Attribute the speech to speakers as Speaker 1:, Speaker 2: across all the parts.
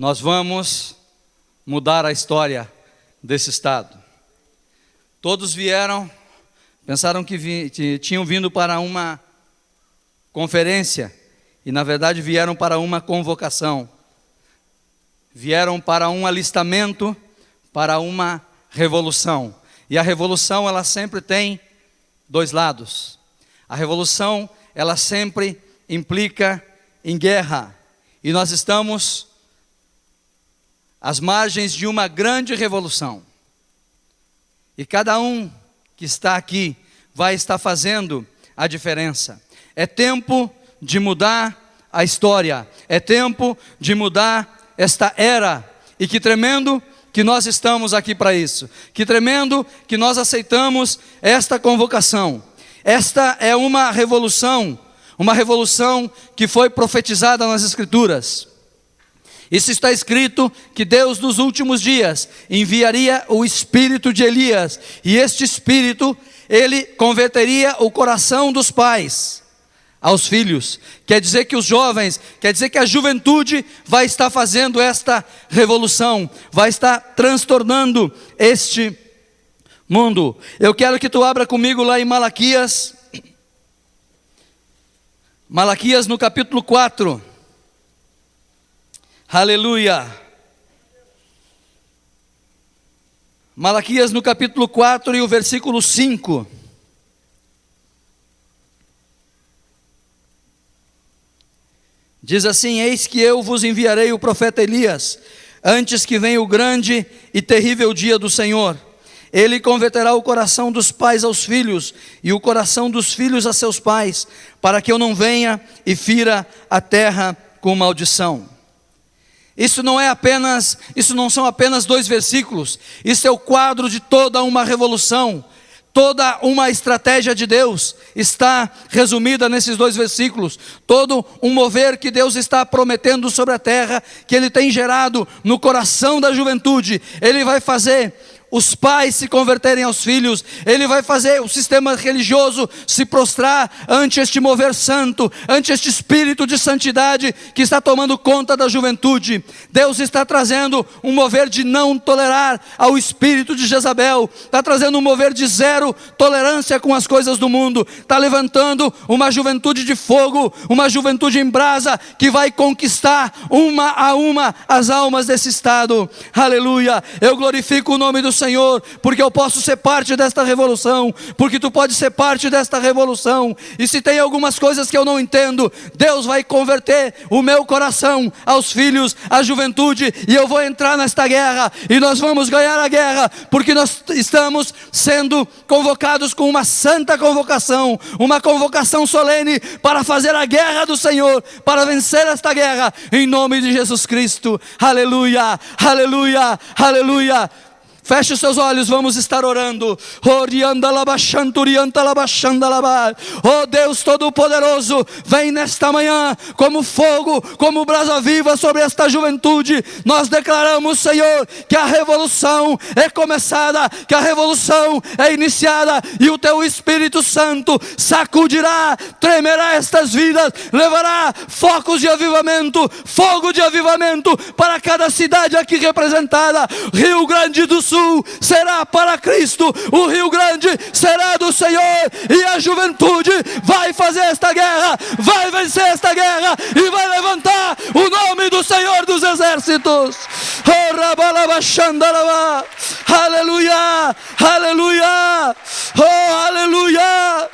Speaker 1: nós vamos mudar a história desse estado. Todos vieram, pensaram que tinham vindo para uma conferência, e na verdade vieram para uma convocação. Vieram para um alistamento, para uma revolução. E a revolução, ela sempre tem dois lados. A revolução, ela sempre implica em guerra. E nós estamos às margens de uma grande revolução. E cada um que está aqui vai estar fazendo a diferença. É tempo de mudar a história. É tempo de mudar esta era. E que tremendo que nós estamos aqui para isso. Que tremendo que nós aceitamos esta convocação. Esta é uma revolução que foi profetizada nas Escrituras. Isso está escrito que Deus nos últimos dias enviaria o espírito de Elias, e este espírito, ele converteria o coração dos pais aos filhos. Quer dizer que os jovens, quer dizer que a juventude vai estar fazendo esta revolução, vai estar transtornando este mundo. Eu quero que tu abra comigo lá em Malaquias no capítulo 4. Aleluia. Malaquias no capítulo 4 e o versículo 5. Diz assim: eis que eu vos enviarei o profeta Elias, antes que venha o grande e terrível dia do Senhor. Ele converterá o coração dos pais aos filhos, e o coração dos filhos a seus pais, para que eu não venha e fira a terra com maldição. Isso não são apenas 2 versículos. Isso é o quadro de toda uma revolução. Toda uma estratégia de Deus está resumida nesses 2 versículos. Todo um mover que Deus está prometendo sobre a terra, que Ele tem gerado no coração da juventude. Ele vai fazer os pais se converterem aos filhos. Ele vai fazer o sistema religioso se prostrar ante este mover santo, ante este espírito de santidade que está tomando conta da juventude. Deus está trazendo um mover de não tolerar ao espírito de Jezabel. Está trazendo um mover de zero tolerância com as coisas do mundo. Está levantando uma juventude de fogo, uma juventude em brasa, que vai conquistar uma a uma as almas desse estado. Aleluia. Eu glorifico o nome do Senhor, porque eu posso ser parte desta revolução, porque tu pode ser parte desta revolução. E se tem algumas coisas que eu não entendo, Deus vai converter o meu coração aos filhos, à juventude, e eu vou entrar nesta guerra, e nós vamos ganhar a guerra, porque nós estamos sendo convocados com uma santa convocação, uma convocação solene para fazer a guerra do Senhor, para vencer esta guerra, em nome de Jesus Cristo. Aleluia, aleluia, aleluia. Feche os seus olhos, vamos estar orando. Oh Deus Todo-Poderoso, vem nesta manhã como fogo, como brasa viva sobre esta juventude. Nós declaramos, Senhor, que a revolução é começada, que a revolução é iniciada, e o Teu Espírito Santo sacudirá, tremerá estas vidas, levará focos de avivamento, fogo de avivamento para cada cidade aqui representada. Rio Grande do Sul será para Cristo, o Rio Grande será do Senhor, e a juventude vai fazer esta guerra, vai vencer esta guerra, e vai levantar o nome do Senhor dos Exércitos. Aleluia, aleluia, oh aleluia.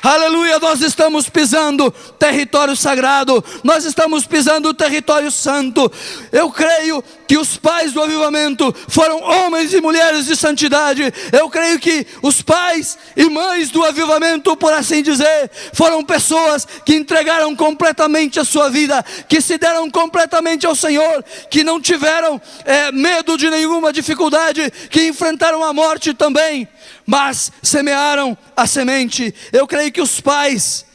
Speaker 1: Aleluia, nós estamos pisando território sagrado, nós estamos pisando o território santo. Eu creio que os pais do avivamento foram homens e mulheres de santidade. Eu creio que os pais e mães do avivamento, por assim dizer, foram pessoas que entregaram completamente a sua vida, que se deram completamente ao Senhor, que não tiveram medo de nenhuma dificuldade, que enfrentaram a morte também, mas semearam a semente. Eu creio que os pais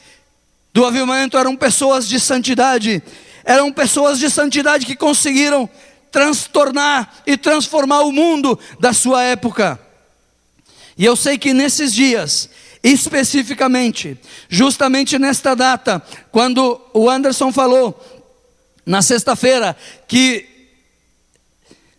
Speaker 1: do avivamento eram pessoas de santidade, que conseguiram transtornar e transformar o mundo da sua época. E eu sei que nesses dias, especificamente, justamente nesta data, quando o Anderson falou na sexta-feira que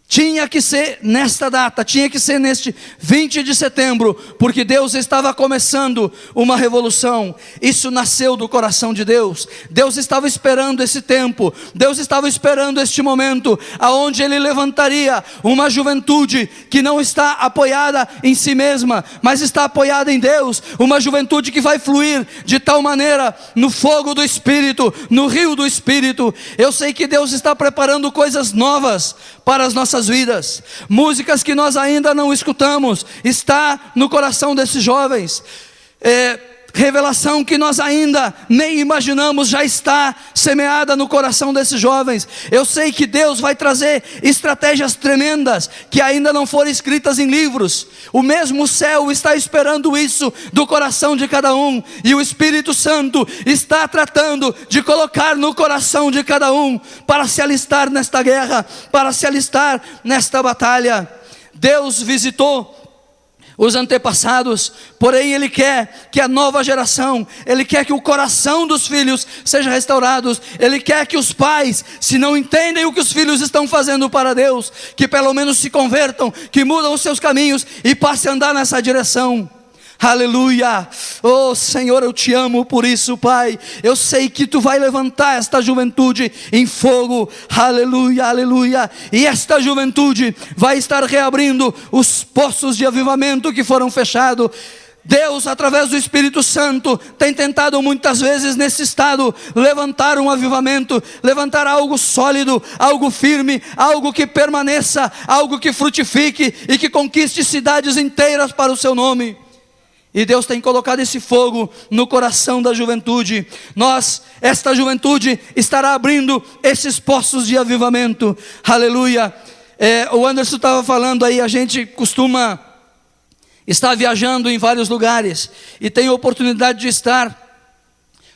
Speaker 1: Tinha que ser nesta data, tinha que ser neste 20 de setembro, porque Deus estava começando uma revolução. Isso nasceu do coração de Deus. Deus estava esperando esse tempo, Deus estava esperando este momento, aonde Ele levantaria uma juventude que não está apoiada em si mesma, mas está apoiada em Deus. Uma juventude que vai fluir de tal maneira no fogo do Espírito, no rio do Espírito. Eu sei que Deus está preparando coisas novas para as nossas vidas, músicas que nós ainda não escutamos, está no coração desses jovens, revelação que nós ainda nem imaginamos, já está semeada no coração desses jovens. Eu sei que Deus vai trazer estratégias tremendas, que ainda não foram escritas em livros. O mesmo céu está esperando isso do coração de cada um, e o Espírito Santo está tratando de colocar no coração de cada um, para se alistar nesta guerra, para se alistar nesta batalha. Deus visitou os antepassados, porém Ele quer que a nova geração, Ele quer que o coração dos filhos seja restaurado. Ele quer que os pais, se não entendem o que os filhos estão fazendo para Deus, que pelo menos se convertam, que mudam os seus caminhos e passem a andar nessa direção. Aleluia. Oh Senhor, eu te amo por isso, Pai. Eu sei que Tu vai levantar esta juventude em fogo. Aleluia, aleluia. E esta juventude vai estar reabrindo os poços de avivamento que foram fechados. Deus, através do Espírito Santo, tem tentado muitas vezes nesse estado levantar um avivamento, levantar algo sólido, algo firme, algo que permaneça, algo que frutifique e que conquiste cidades inteiras para o Seu nome. E Deus tem colocado esse fogo no coração da juventude. Esta juventude estará abrindo esses poços de avivamento. Aleluia. O Anderson estava falando aí, a gente costuma estar viajando em vários lugares, e tem a oportunidade de estar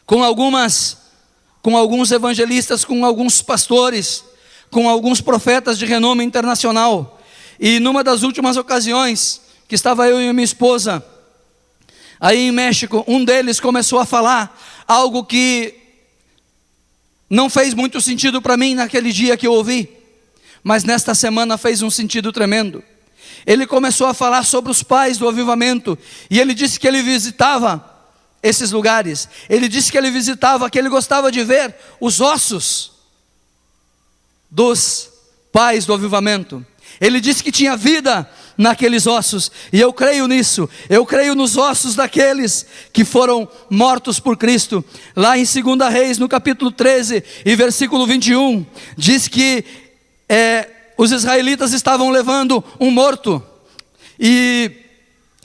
Speaker 1: com alguns evangelistas, com alguns pastores, com alguns profetas de renome internacional. E numa das últimas ocasiões, que estava eu e minha esposa aí em México, um deles começou a falar algo que não fez muito sentido para mim naquele dia que eu ouvi, mas nesta semana fez um sentido tremendo. Ele começou a falar sobre os pais do avivamento, e ele disse que ele visitava esses lugares. Ele disse que ele visitava, que ele gostava de ver os ossos dos pais do avivamento. Ele disse que tinha vida naqueles ossos, e eu creio nisso. Eu creio nos ossos daqueles que foram mortos por Cristo. Lá em 2 Reis, no capítulo 13 e versículo 21, diz que os israelitas estavam levando um morto, e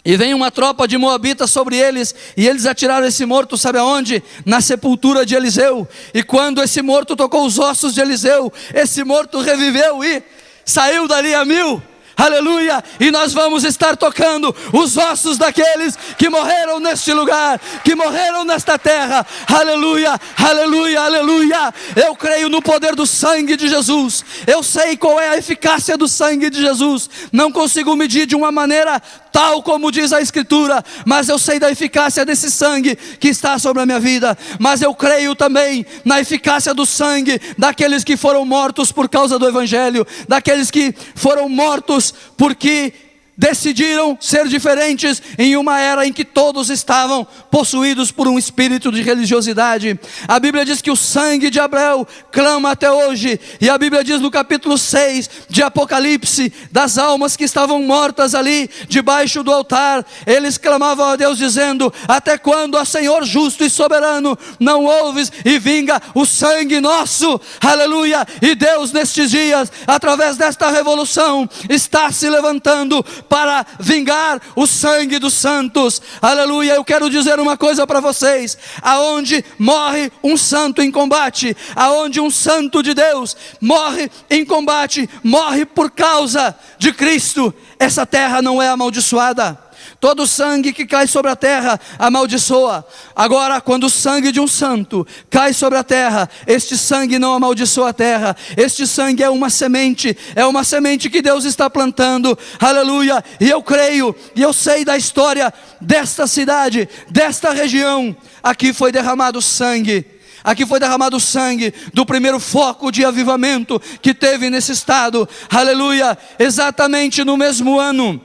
Speaker 1: vem uma tropa de moabitas sobre eles, e eles atiraram esse morto, sabe aonde? Na sepultura de Eliseu. E quando esse morto tocou os ossos de Eliseu, esse morto reviveu e saiu dali a 1000. Aleluia. E nós vamos estar tocando os ossos daqueles que morreram neste lugar, que morreram nesta terra. Aleluia, aleluia, aleluia. Eu creio no poder do sangue de Jesus. Eu sei qual é a eficácia do sangue de Jesus. Não consigo medir de uma maneira tal como diz a Escritura, mas eu sei da eficácia desse sangue que está sobre a minha vida. Mas eu creio também na eficácia do sangue daqueles que foram mortos por causa do Evangelho, daqueles que foram mortos porque decidiram ser diferentes em uma era em que todos estavam possuídos por um espírito de religiosidade. A Bíblia diz que o sangue de Abel clama até hoje, e a Bíblia diz no capítulo 6 de Apocalipse, das almas que estavam mortas ali debaixo do altar, eles clamavam a Deus dizendo: até quando, ó Senhor justo e soberano, não ouves e vinga o sangue nosso? Aleluia. E Deus nestes dias, através desta revolução, está se levantando para vingar o sangue dos santos. Aleluia. Eu quero dizer uma coisa para vocês: aonde morre um santo em combate, aonde um santo de Deus morre em combate, morre por causa de Cristo, essa terra não é amaldiçoada. Todo sangue que cai sobre a terra amaldiçoa. Agora, quando o sangue de um santo cai sobre a terra, este sangue não amaldiçoa a terra. Este sangue é uma semente que Deus está plantando. Aleluia. E eu creio, e eu sei da história desta cidade, desta região. Aqui foi derramado sangue. Aqui foi derramado o sangue do primeiro foco de avivamento que teve nesse estado. Aleluia! Exatamente no mesmo ano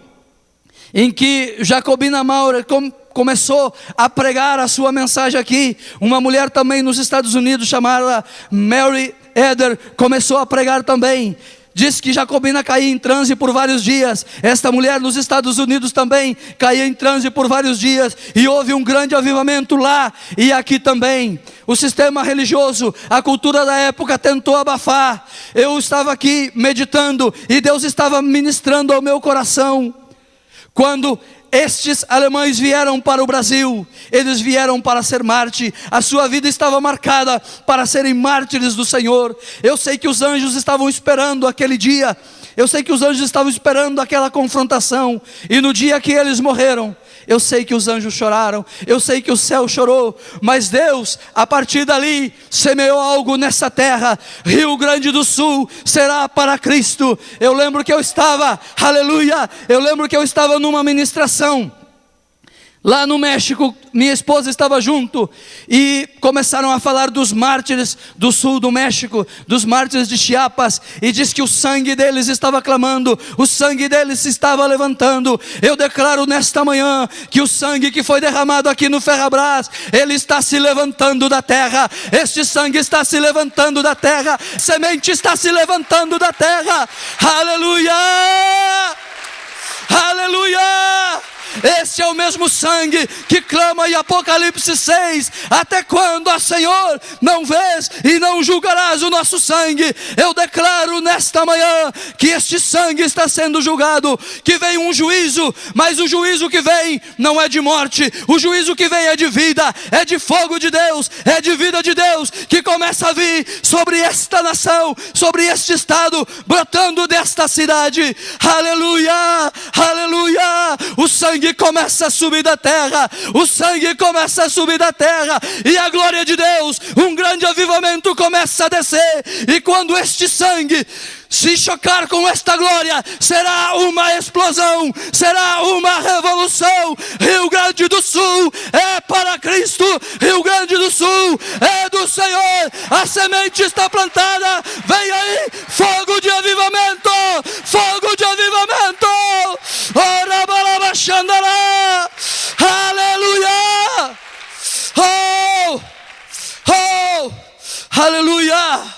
Speaker 1: em que Jacobina Maurer começou a pregar a sua mensagem aqui, uma mulher também nos Estados Unidos chamada Mary Eder começou a pregar também. Diz que Jacobina caía em transe por vários dias. Esta mulher nos Estados Unidos também caía em transe por vários dias. E houve um grande avivamento lá e aqui também. O sistema religioso, a cultura da época tentou abafar. Eu estava aqui meditando e Deus estava ministrando ao meu coração. Quando estes alemães vieram para o Brasil, eles vieram para ser mártir. A sua vida estava marcada para serem mártires do Senhor. Eu sei que os anjos estavam esperando aquele dia. Eu sei que os anjos estavam esperando aquela confrontação. E no dia que eles morreram, eu sei que os anjos choraram, eu sei que o céu chorou, mas Deus, a partir dali, semeou algo nessa terra. Rio Grande do Sul será para Cristo. Eu lembro que eu estava, aleluia, eu lembro que eu estava numa ministração lá no México, minha esposa estava junto, e começaram a falar dos mártires do sul do México, dos mártires de Chiapas, e diz que o sangue deles estava clamando, o sangue deles se estava levantando. Eu declaro nesta manhã, que o sangue que foi derramado aqui no Ferrabras, ele está se levantando da terra, este sangue está se levantando da terra, semente está se levantando da terra, aleluia, aleluia. Esse é o mesmo sangue que clama em Apocalipse 6, até quando, ó Senhor, não vês e não julgarás o nosso sangue? Eu declaro nesta manhã, que este sangue está sendo julgado, que vem um juízo, mas o juízo que vem, não é de morte, o juízo que vem é de vida, é de fogo de Deus, é de vida de Deus, que começa a vir sobre esta nação, sobre este estado, brotando desta cidade, aleluia, aleluia. O sangue começa a subir da terra, o sangue começa a subir da terra, e a glória de Deus, um grande avivamento começa a descer, e quando este sangue se chocar com esta glória, será uma explosão, será uma revolução. Rio Grande do Sul é para Cristo, Rio Grande do Sul é do Senhor, a semente está plantada, vem aí, fogo de avivamento, fogo de avivamento, aleluia, oh, oh, aleluia.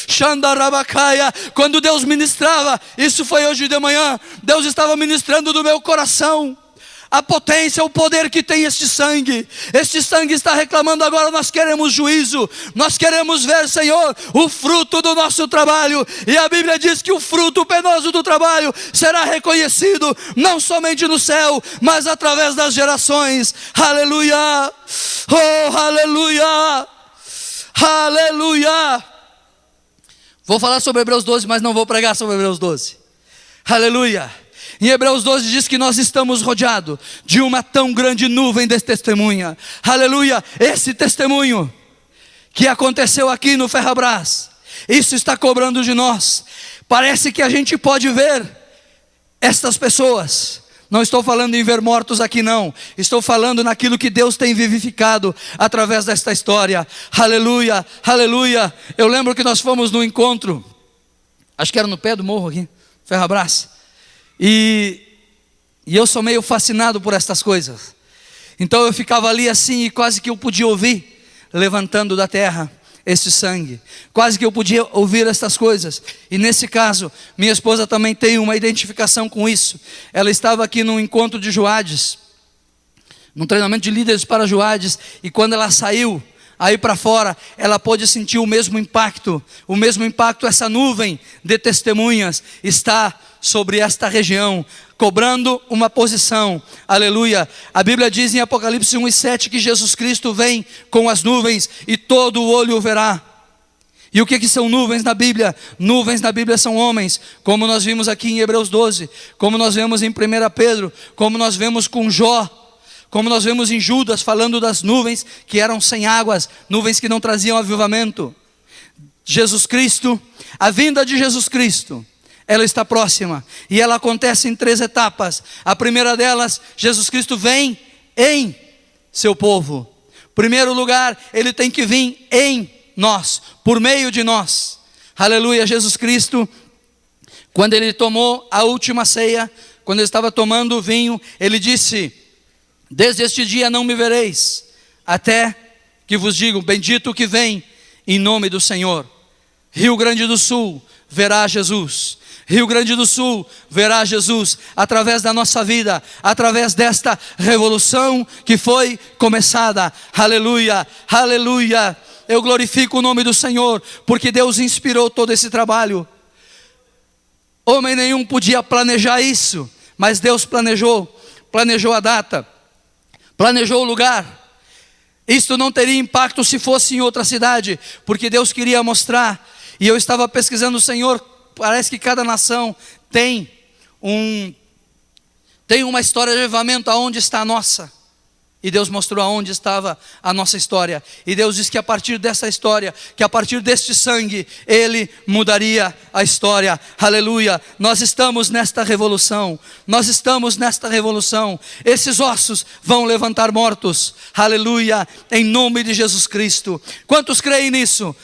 Speaker 1: Xandarabacaya. Quando Deus ministrava, isso foi hoje de manhã, Deus estava ministrando do meu coração a potência, o poder que tem este sangue está reclamando agora. Nós queremos juízo, nós queremos ver, Senhor, o fruto do nosso trabalho, e a Bíblia diz que o fruto penoso do trabalho será reconhecido, não somente no céu, mas através das gerações, aleluia, oh, aleluia, aleluia. Vou falar sobre Hebreus 12, mas não vou pregar sobre Hebreus 12. Aleluia. Em Hebreus 12 diz que nós estamos rodeados de uma tão grande nuvem de testemunha. Aleluia. Esse testemunho que aconteceu aqui no Ferrabras, isso está cobrando de nós. Parece que a gente pode ver estas pessoas. Não estou falando em ver mortos aqui não, estou falando naquilo que Deus tem vivificado através desta história, aleluia, aleluia. Eu lembro que nós fomos num encontro, acho que era no pé do morro aqui, Ferrabras, e eu sou meio fascinado por estas coisas, então eu ficava ali assim e quase que eu podia ouvir, levantando da terra, esse sangue, quase que eu podia ouvir estas coisas. E nesse caso, minha esposa também tem uma identificação com isso. Ela estava aqui num encontro de Juades, num treinamento de líderes para Juades, e quando ela saiu aí para fora, ela pôde sentir o mesmo impacto, essa nuvem de testemunhas está sobre esta região, cobrando uma posição, aleluia. A Bíblia diz em Apocalipse 1:7 que Jesus Cristo vem com as nuvens e todo o olho o verá. E o que são nuvens na Bíblia? Nuvens na Bíblia são homens, como nós vimos aqui em Hebreus 12, como nós vemos em 1 Pedro, como nós vemos com Jó, como nós vemos em Judas, falando das nuvens que eram sem águas, nuvens que não traziam avivamento. Jesus Cristo, a vinda de Jesus Cristo, ela está próxima, e ela acontece em 3 etapas. A primeira delas, Jesus Cristo vem em seu povo. Primeiro lugar, ele tem que vir em nós, por meio de nós. Aleluia. Jesus Cristo, quando ele tomou a última ceia, quando ele estava tomando o vinho, ele disse: desde este dia não me vereis, até que vos digo, bendito o que vem em nome do Senhor. Rio Grande do Sul verá Jesus. Rio Grande do Sul verá Jesus através da nossa vida, através desta revolução que foi começada. Aleluia, aleluia. Eu glorifico o nome do Senhor, porque Deus inspirou todo esse trabalho. Homem nenhum podia planejar isso, mas Deus planejou a data, planejou o lugar. Isto não teria impacto se fosse em outra cidade, porque Deus queria mostrar. E eu estava pesquisando, o Senhor, parece que cada nação tem uma história de avivamento aonde está a nossa. E Deus mostrou aonde estava a nossa história. E Deus disse que a partir dessa história, que a partir deste sangue, Ele mudaria a história. Aleluia. Nós estamos nesta revolução. Nós estamos nesta revolução. Esses ossos vão levantar mortos. Aleluia. Em nome de Jesus Cristo. Quantos creem nisso?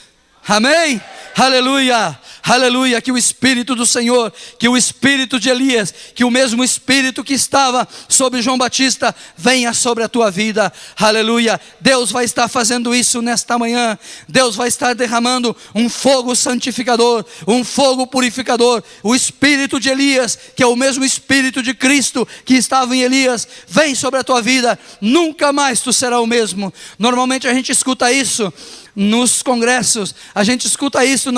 Speaker 1: Amém? Aleluia, aleluia. Que o Espírito do Senhor, que o Espírito de Elias, que o mesmo Espírito que estava sobre João Batista venha sobre a tua vida. Aleluia. Deus vai estar fazendo isso nesta manhã. Deus vai estar derramando um fogo santificador, um fogo purificador. O Espírito de Elias, que é o mesmo Espírito de Cristo que estava em Elias, vem sobre a tua vida. Nunca mais tu serás o mesmo. Normalmente a gente escuta isso nos congressos, a gente escuta isso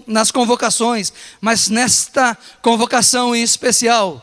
Speaker 1: nas convocações, mas nesta convocação em especial,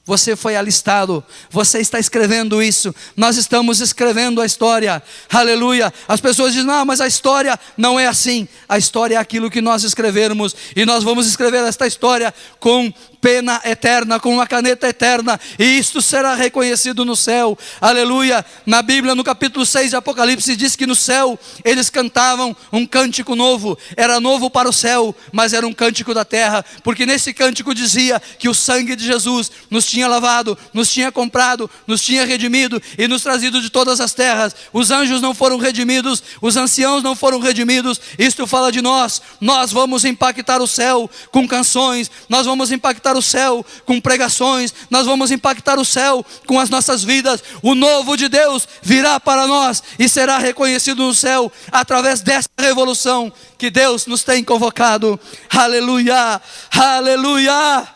Speaker 1: você foi alistado, você está escrevendo isso, nós estamos escrevendo a história. Aleluia. As pessoas dizem: não, mas a história não é assim. A história é aquilo que nós escrevermos, e nós vamos escrever esta história com pena eterna, com uma caneta eterna, e isto será reconhecido no céu. Aleluia. Na Bíblia, no capítulo 6 de Apocalipse, diz que no céu eles cantavam um cântico novo. Era novo para o céu, mas era um cântico da terra, porque nesse cântico dizia que o sangue de Jesus nos tinha lavado, nos tinha comprado, nos tinha redimido e nos trazido de todas as terras. Os anjos não foram redimidos, os anciãos não foram redimidos. Isto fala de nós. Nós vamos impactar o céu com canções, nós vamos impactar o céu com pregações, nós vamos impactar o céu com as nossas vidas. O novo de Deus virá para nós e será reconhecido no céu através dessa revolução que Deus nos tem convocado. Aleluia, aleluia.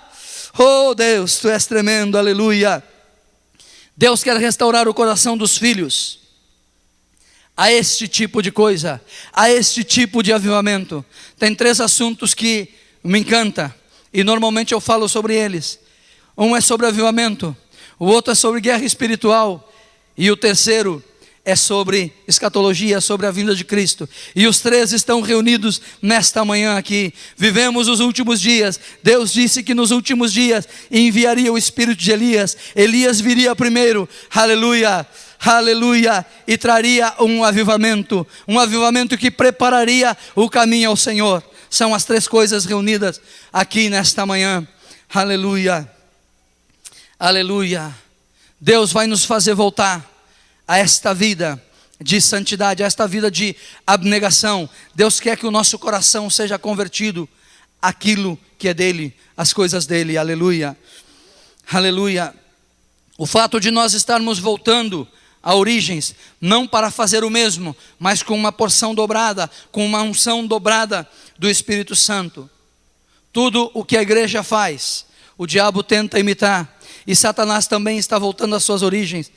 Speaker 1: Oh Deus, tu és tremendo, aleluia. Deus quer restaurar o coração dos filhos a este tipo de coisa, a este tipo de avivamento. Tem 3 assuntos que me encanta e normalmente eu falo sobre eles. Um é sobre avivamento, o outro é sobre guerra espiritual, e o terceiro é sobre escatologia, sobre a vinda de Cristo. E os 3 estão reunidos nesta manhã aqui. Vivemos os últimos dias. Deus disse que nos últimos dias enviaria o Espírito de Elias. Elias viria primeiro, aleluia, aleluia, e traria um avivamento que prepararia o caminho ao Senhor. São as 3 coisas reunidas aqui nesta manhã. Aleluia, aleluia. Deus vai nos fazer voltar a esta vida de santidade, a esta vida de abnegação. Deus quer que o nosso coração seja convertido àquilo que é dele, às coisas dele. Aleluia, aleluia. O fato de nós estarmos voltando a origens, não para fazer o mesmo, mas com uma porção dobrada, com uma unção dobrada do Espírito Santo. Tudo o que a igreja faz, o diabo tenta imitar, e Satanás também está voltando às suas origens.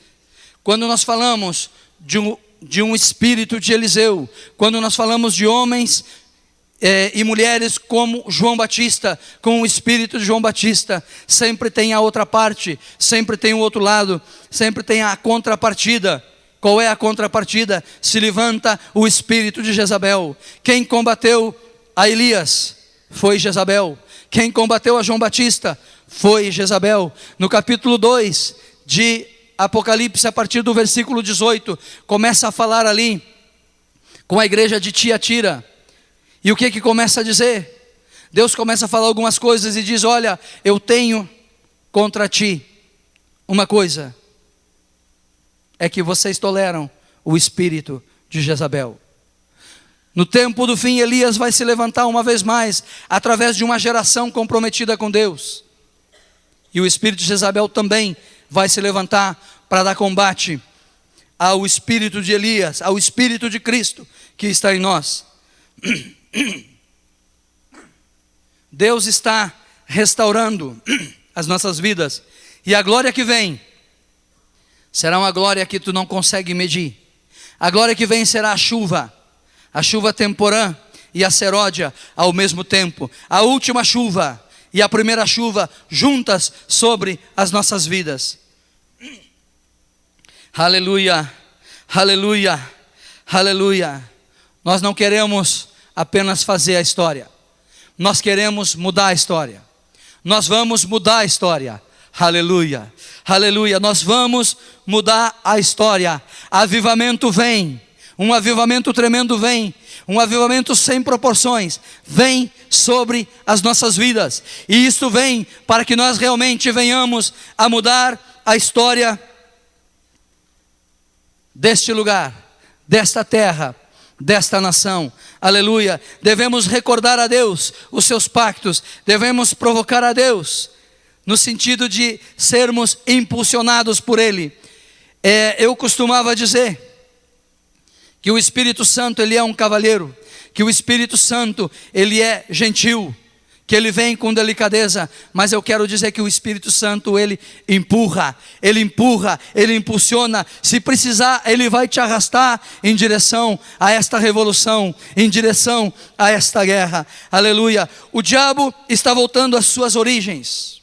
Speaker 1: Quando nós falamos de um espírito de Eliseu, quando nós falamos de homens e mulheres como João Batista, com o espírito de João Batista, sempre tem a outra parte, sempre tem o outro lado, sempre tem a contrapartida. Qual é a contrapartida? Se levanta o espírito de Jezabel. Quem combateu a Elias foi Jezabel. Quem combateu a João Batista foi Jezabel. No capítulo 2 de Apocalipse, a partir do versículo 18, começa a falar ali com a igreja de Tiatira. E o que começa a dizer? Deus começa a falar algumas coisas e diz: olha, eu tenho contra ti uma coisa, é que vocês toleram o espírito de Jezabel. No tempo do fim, Elias vai se levantar uma vez mais, através de uma geração comprometida com Deus. E o espírito de Jezabel também vai se levantar para dar combate ao espírito de Elias, ao espírito de Cristo que está em nós. Deus está restaurando as nossas vidas, e a glória que vem será uma glória que tu não consegue medir. A glória que vem será a chuva temporã e a seródia ao mesmo tempo, a última chuva e a primeira chuva juntas sobre as nossas vidas. Aleluia, aleluia, aleluia. Nós não queremos apenas fazer a história, nós queremos mudar a história. Nós vamos mudar a história. Aleluia, aleluia. Nós vamos mudar a história. Avivamento vem, um avivamento tremendo vem, um avivamento sem proporções vem sobre as nossas vidas, e isto vem para que nós realmente venhamos a mudar a história deste lugar, desta terra, desta nação. Aleluia. Devemos recordar a Deus os seus pactos, devemos provocar a Deus no sentido de sermos impulsionados por Ele. Eu costumava dizer que o Espírito Santo, ele é um cavalheiro, que o Espírito Santo, ele é gentil, que ele vem com delicadeza, mas eu quero dizer que o Espírito Santo, ele empurra, ele impulsiona. Se precisar, ele vai te arrastar em direção a esta revolução, em direção a esta guerra. Aleluia. O diabo está voltando às suas origens.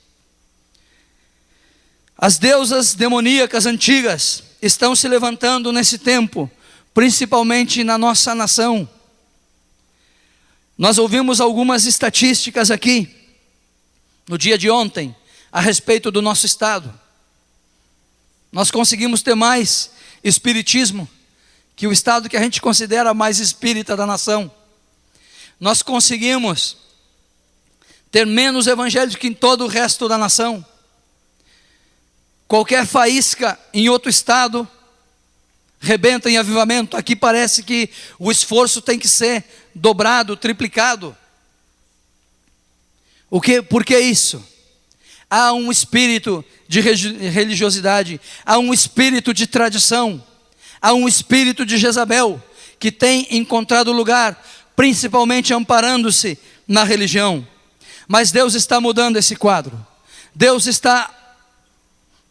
Speaker 1: As deusas demoníacas antigas estão se levantando nesse tempo, principalmente na nossa nação. Nós ouvimos algumas estatísticas aqui, no dia de ontem, a respeito do nosso estado. Nós conseguimos ter mais espiritismo que o estado que a gente considera mais espírita da nação. Nós conseguimos ter menos evangélicos que em todo o resto da nação. Qualquer faísca em outro estado rebenta em avivamento. Aqui parece que o esforço tem que ser dobrado, triplicado. Por que isso? Há um espírito de religiosidade, há um espírito de tradição, há um espírito de Jezabel que tem encontrado lugar, principalmente amparando-se na religião. Mas Deus está mudando esse quadro. Deus está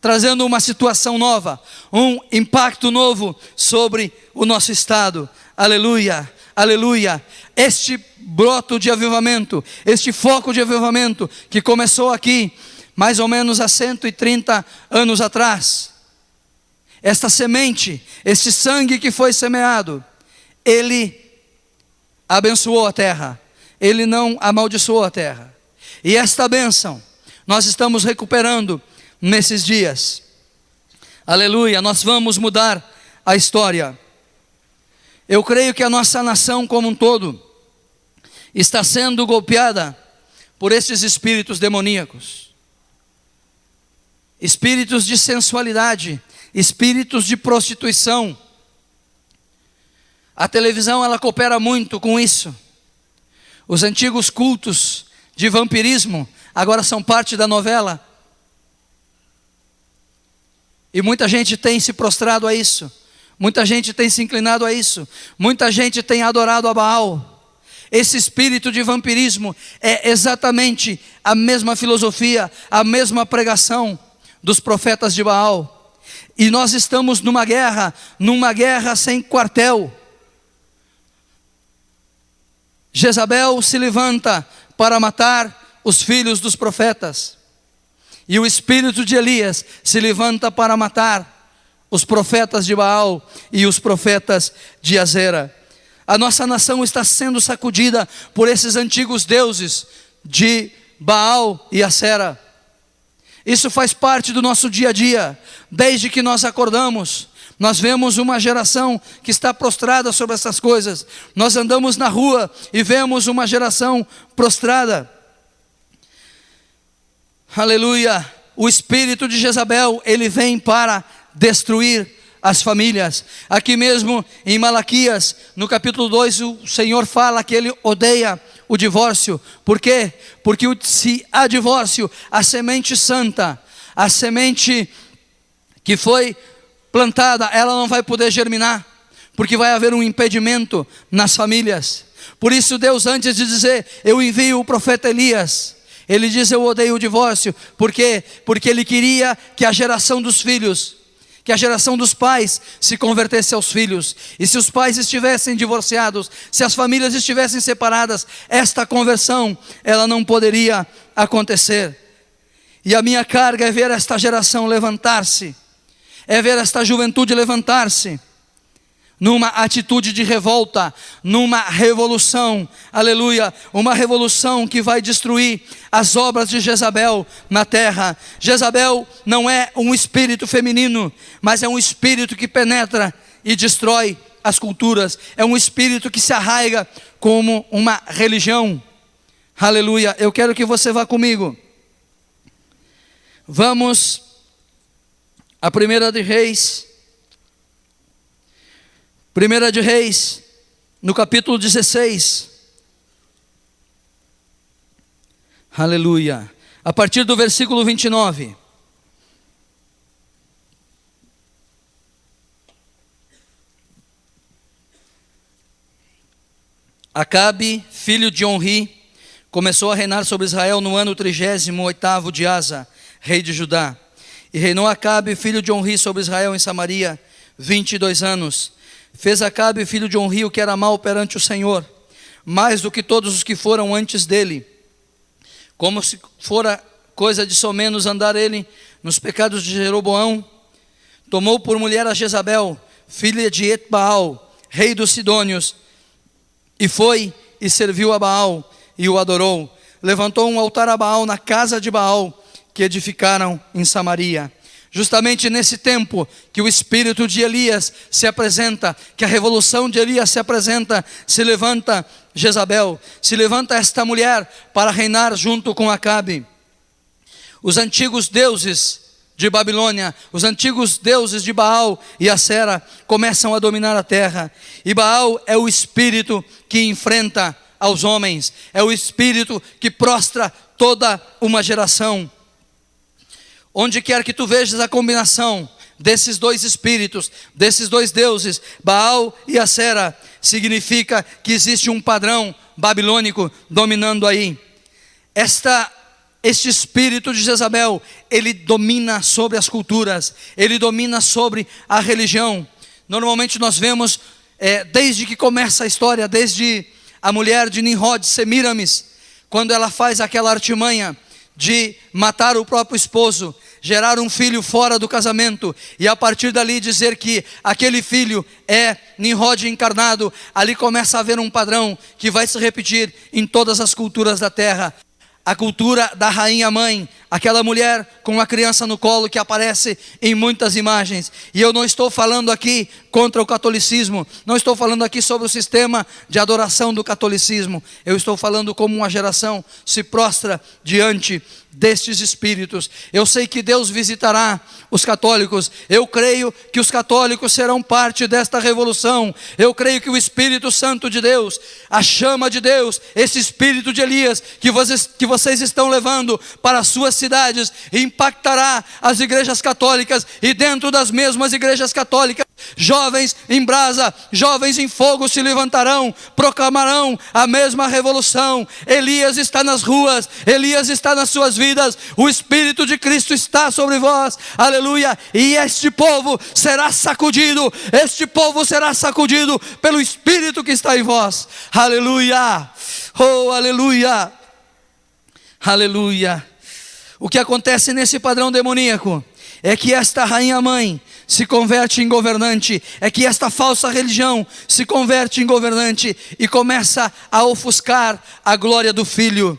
Speaker 1: trazendo uma situação nova, um impacto novo sobre o nosso estado. Aleluia, aleluia. Este broto de avivamento, este foco de avivamento que começou aqui mais ou menos há 130 anos atrás, esta semente, este sangue que foi semeado, ele abençoou a terra, ele não amaldiçoou a terra. E esta bênção nós estamos recuperando nesses dias. Aleluia. Nós vamos mudar a história. Eu creio que a nossa nação como um todo está sendo golpeada por esses espíritos demoníacos, espíritos de sensualidade, espíritos de prostituição. A televisão, ela coopera muito com isso. Os antigos cultos de vampirismo agora são parte da novela. E muita gente tem se prostrado a isso, muita gente tem se inclinado a isso, muita gente tem adorado a Baal. Esse espírito de vampirismo é exatamente a mesma filosofia, a mesma pregação dos profetas de Baal. E nós estamos numa guerra sem quartel. Jezabel se levanta para matar os filhos dos profetas. E o espírito de Elias se levanta para matar os profetas de Baal e os profetas de Azera. A nossa nação está sendo sacudida por esses antigos deuses de Baal e Acera. Isso faz parte do nosso dia a dia. Desde que nós acordamos, nós vemos uma geração que está prostrada sobre essas coisas. Nós andamos na rua e vemos uma geração prostrada. Aleluia. O espírito de Jezabel, ele vem para destruir as famílias. Aqui mesmo em Malaquias, no capítulo 2, o Senhor fala que Ele odeia o divórcio. Por quê? Porque se há divórcio, a semente santa, a semente que foi plantada, ela não vai poder germinar, porque vai haver um impedimento nas famílias. Por isso Deus, antes de dizer, eu envio o profeta Elias, Ele diz, eu odeio o divórcio. Por quê? Porque Ele queria que a geração dos filhos, que a geração dos pais se convertesse aos filhos. E se os pais estivessem divorciados, se as famílias estivessem separadas, esta conversão, ela não poderia acontecer. E a minha carga é ver esta geração levantar-se, é ver esta juventude levantar-se, numa atitude de revolta, numa revolução, aleluia, uma revolução que vai destruir as obras de Jezabel na terra. Jezabel não é um espírito feminino, mas é um espírito que penetra e destrói as culturas, é um espírito que se arraiga como uma religião, aleluia. Eu quero que você vá comigo, vamos a 1 de Reis, no capítulo 16, aleluia, a partir do versículo 29. Acabe, filho de Onri, começou a reinar sobre Israel no ano 38º de Asa, rei de Judá. E reinou Acabe, filho de Onri, sobre Israel em Samaria 22 anos. Fez Acabe, filho de Onri, o que era mal perante o Senhor, mais do que todos os que foram antes dele, como se fora coisa de somenos andar ele nos pecados de Jeroboão. Tomou por mulher a Jezabel, filha de Etbaal, rei dos Sidônios, e foi e serviu a Baal e o adorou. Levantou um altar a Baal na casa de Baal, que edificaram em Samaria. Justamente nesse tempo que o espírito de Elias se apresenta, que a revolução de Elias se apresenta, se levanta Jezabel, se levanta esta mulher para reinar junto com Acabe. Os antigos deuses de Babilônia, os antigos deuses de Baal e Acera começam a dominar a terra. E Baal é o espírito que enfrenta aos homens, é o espírito que prostra toda uma geração. Onde quer que tu vejas a combinação desses dois espíritos, desses dois deuses, Baal e Acera, significa que existe um padrão babilônico dominando aí. Este espírito de Jezabel, ele domina sobre as culturas, ele domina sobre a religião. Normalmente nós vemos, desde que começa a história, desde a mulher de Nimrod, Semiramis, quando ela faz aquela artimanha de matar o próprio esposo, gerar um filho fora do casamento, e a partir dali dizer que aquele filho é Nimrod encarnado. Ali começa a haver um padrão que vai se repetir em todas as culturas da terra. A cultura da rainha mãe, aquela mulher com uma criança no colo que aparece em muitas imagens. E eu não estou falando aqui contra o catolicismo, não estou falando aqui sobre o sistema de adoração do catolicismo. Eu estou falando como uma geração se prostra diante destes espíritos. Eu sei que Deus visitará os católicos, eu creio que os católicos serão parte desta revolução. Eu creio que o Espírito Santo de Deus, a chama de Deus, esse espírito de Elias que vocês estão levando para as suas cidades, impactará as igrejas católicas, e dentro das mesmas igrejas católicas, jovens em brasa, jovens em fogo se levantarão, proclamarão a mesma revolução. Elias está nas ruas, Elias está nas suas vidas, o Espírito de Cristo está sobre vós, aleluia, e este povo será sacudido pelo Espírito que está em vós, aleluia, oh aleluia, aleluia. O que acontece nesse padrão demoníaco é que esta rainha mãe se converte em governante, é que esta falsa religião se converte em governante e começa a ofuscar a glória do Filho.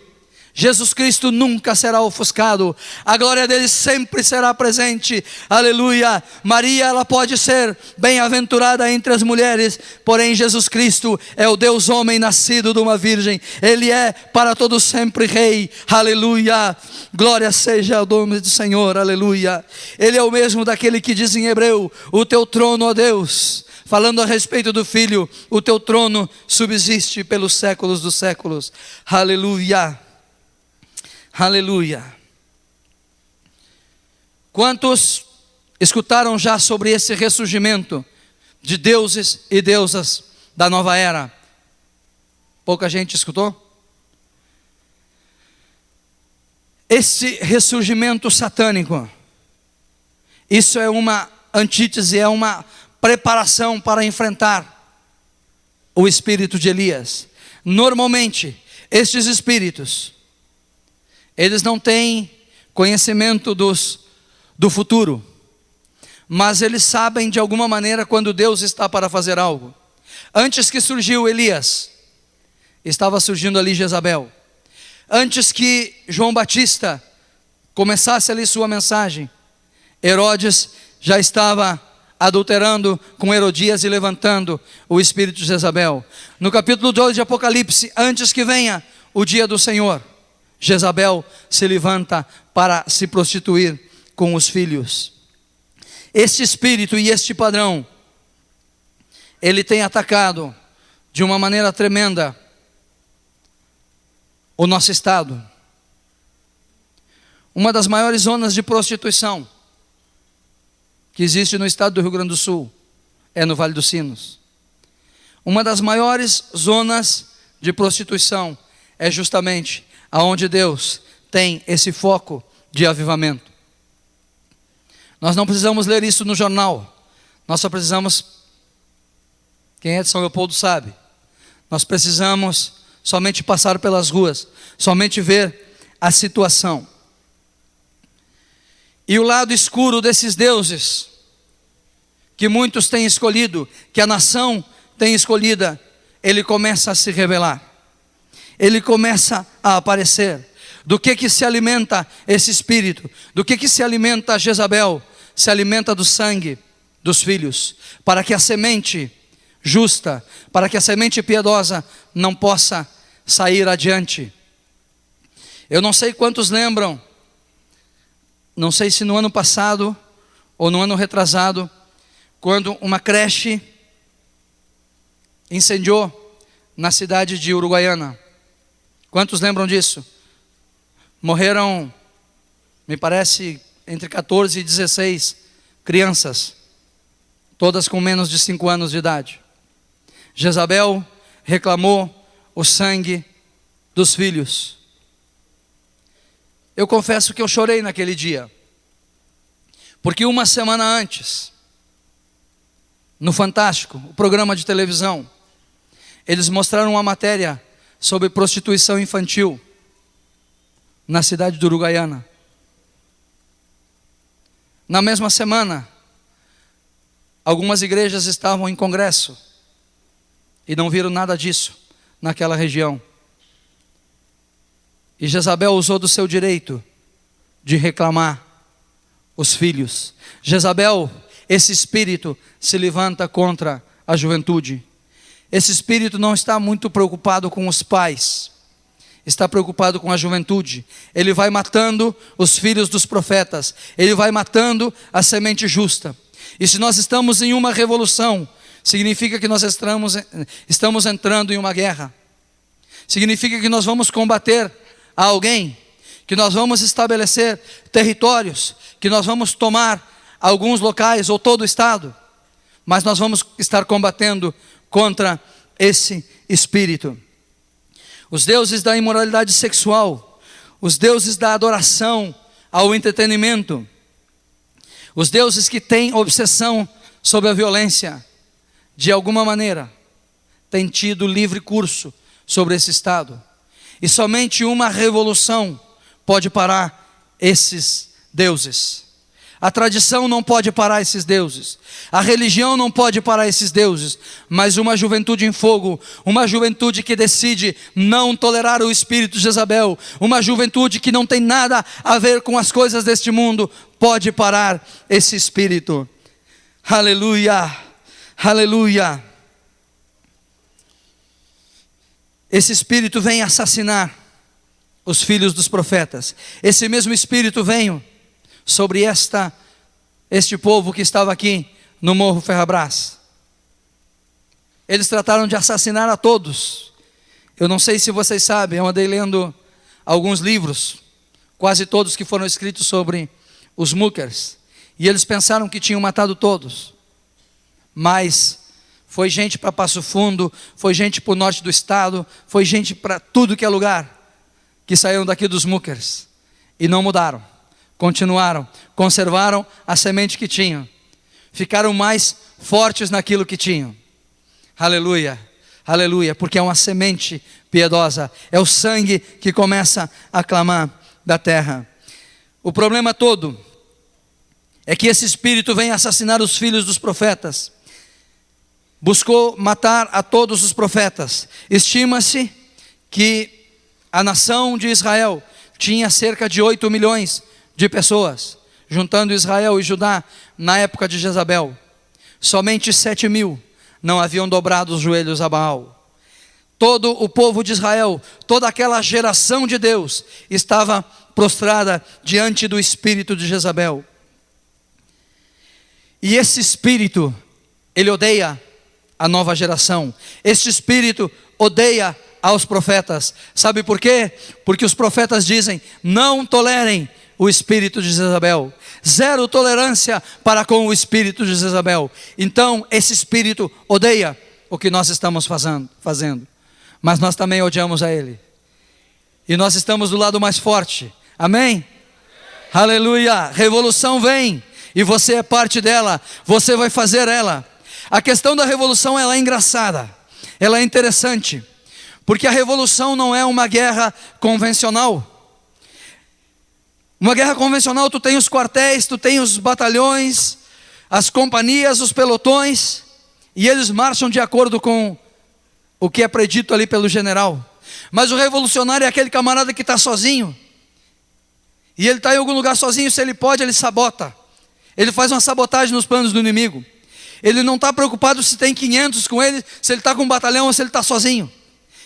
Speaker 1: Jesus Cristo nunca será ofuscado, a glória dele sempre será presente, aleluia. Maria, ela pode ser bem-aventurada entre as mulheres, porém Jesus Cristo é o Deus homem nascido de uma virgem, ele é para todo sempre rei, aleluia. Glória seja ao nome do Senhor, aleluia. Ele é o mesmo daquele que diz em Hebreu: o teu trono, ó Deus, falando a respeito do Filho, o teu trono subsiste pelos séculos dos séculos, aleluia, aleluia. Quantos escutaram já sobre esse ressurgimento de deuses e deusas da nova era? Pouca gente escutou? Esse ressurgimento satânico, isso é uma antítese, é uma preparação para enfrentar o espírito de Elias. Normalmente, estes espíritos, eles não têm conhecimento do futuro, mas eles sabem de alguma maneira quando Deus está para fazer algo. Antes que surgiu Elias, estava surgindo ali Jezabel. Antes que João Batista começasse ali sua mensagem, Herodes já estava adulterando com Herodias e levantando o espírito de Jezabel. No capítulo 2 de Apocalipse, antes que venha o dia do Senhor, Jezabel se levanta para se prostituir com os filhos. Este espírito e este padrão, ele tem atacado de uma maneira tremenda o nosso estado. Uma das maiores zonas de prostituição que existe no estado do Rio Grande do Sul é no Vale dos Sinos. Uma das maiores zonas de prostituição é justamente aonde Deus tem esse foco de avivamento. Nós não precisamos ler isso no jornal, nós só precisamos, quem é de São Leopoldo sabe, nós precisamos somente passar pelas ruas, somente ver a situação. E o lado escuro desses deuses, que muitos têm escolhido, que a nação tem escolhida, ele começa a se revelar, ele começa a aparecer. Do que se alimenta esse espírito? Do que se alimenta Jezabel? Se alimenta do sangue dos filhos, para que a semente justa, para que a semente piedosa não possa sair adiante. Eu não sei quantos lembram, não sei se no ano passado ou no ano retrasado, quando uma creche incendiou na cidade de Uruguaiana. Quantos lembram disso? Morreram, me parece, entre 14 e 16 crianças, todas com menos de 5 anos de idade. Jezabel reclamou o sangue dos filhos. Eu confesso que eu chorei naquele dia, porque uma semana antes, no Fantástico, o programa de televisão, eles mostraram uma matéria sobre prostituição infantil na cidade de Uruguaiana. Na mesma semana, algumas igrejas estavam em congresso e não viram nada disso naquela região. E Jezabel usou do seu direito de reclamar os filhos. Jezabel, esse espírito se levanta contra a juventude. Esse espírito não está muito preocupado com os pais, está preocupado com a juventude. Ele vai matando os filhos dos profetas, ele vai matando a semente justa. E se nós estamos em uma revolução, significa que nós estamos entrando em uma guerra. Significa que nós vamos combater a alguém, que nós vamos estabelecer territórios, que nós vamos tomar alguns locais ou todo o estado, mas nós vamos estar combatendo contra esse espírito. Os deuses da imoralidade sexual, os deuses da adoração ao entretenimento, os deuses que têm obsessão sobre a violência, de alguma maneira, têm tido livre curso sobre esse estado. E somente uma revolução pode parar esses deuses. A tradição não pode parar esses deuses, a religião não pode parar esses deuses, mas uma juventude em fogo, uma juventude que decide não tolerar o espírito de Jezabel, uma juventude que não tem nada a ver com as coisas deste mundo, pode parar esse espírito. Aleluia, aleluia. Esse espírito vem assassinar os filhos dos profetas. Esse mesmo espírito veio sobre este povo que estava aqui no Morro Ferrabras. Eles trataram de assassinar a todos. Eu não sei se vocês sabem, eu andei lendo alguns livros, quase todos que foram escritos sobre os muckers, e eles pensaram que tinham matado todos, mas foi gente para Passo Fundo, foi gente para o norte do estado, foi gente para tudo que é lugar, que saíram daqui dos muckers, e não mudaram, continuaram, conservaram a semente que tinham, ficaram mais fortes naquilo que tinham. Aleluia, aleluia, porque é uma semente piedosa, é o sangue que começa a clamar da terra. O problema todo é que esse espírito vem assassinar os filhos dos profetas, buscou matar a todos os profetas. Estima-se que a nação de Israel tinha cerca de 8 milhões de pessoas, juntando Israel e Judá na época de Jezabel. Somente 7 mil não haviam dobrado os joelhos a Baal. Todo o povo de Israel, toda aquela geração de Deus estava prostrada diante do espírito de Jezabel. E esse espírito, ele odeia a nova geração. Este espírito odeia aos profetas. Sabe por quê? Porque os profetas dizem: não tolerem o espírito de Jezabel. Zero tolerância para com o espírito de Jezabel. Então esse espírito odeia o que nós estamos fazendo. Mas nós também odiamos a ele. E nós estamos do lado mais forte. Amém? Aleluia! Revolução vem. E você é parte dela. Você vai fazer ela. A questão da revolução, ela é engraçada. Ela é interessante. Porque a revolução não é uma guerra convencional. Uma guerra convencional, tu tem os quartéis, tu tem os batalhões, as companhias, os pelotões, e eles marcham de acordo com o que é predito ali pelo general. Mas o revolucionário é aquele camarada que está sozinho, e ele está em algum lugar sozinho, se ele pode, ele sabota. Ele faz uma sabotagem nos planos do inimigo. Ele não está preocupado se tem 500 com ele, se ele está com um batalhão ou se ele está sozinho.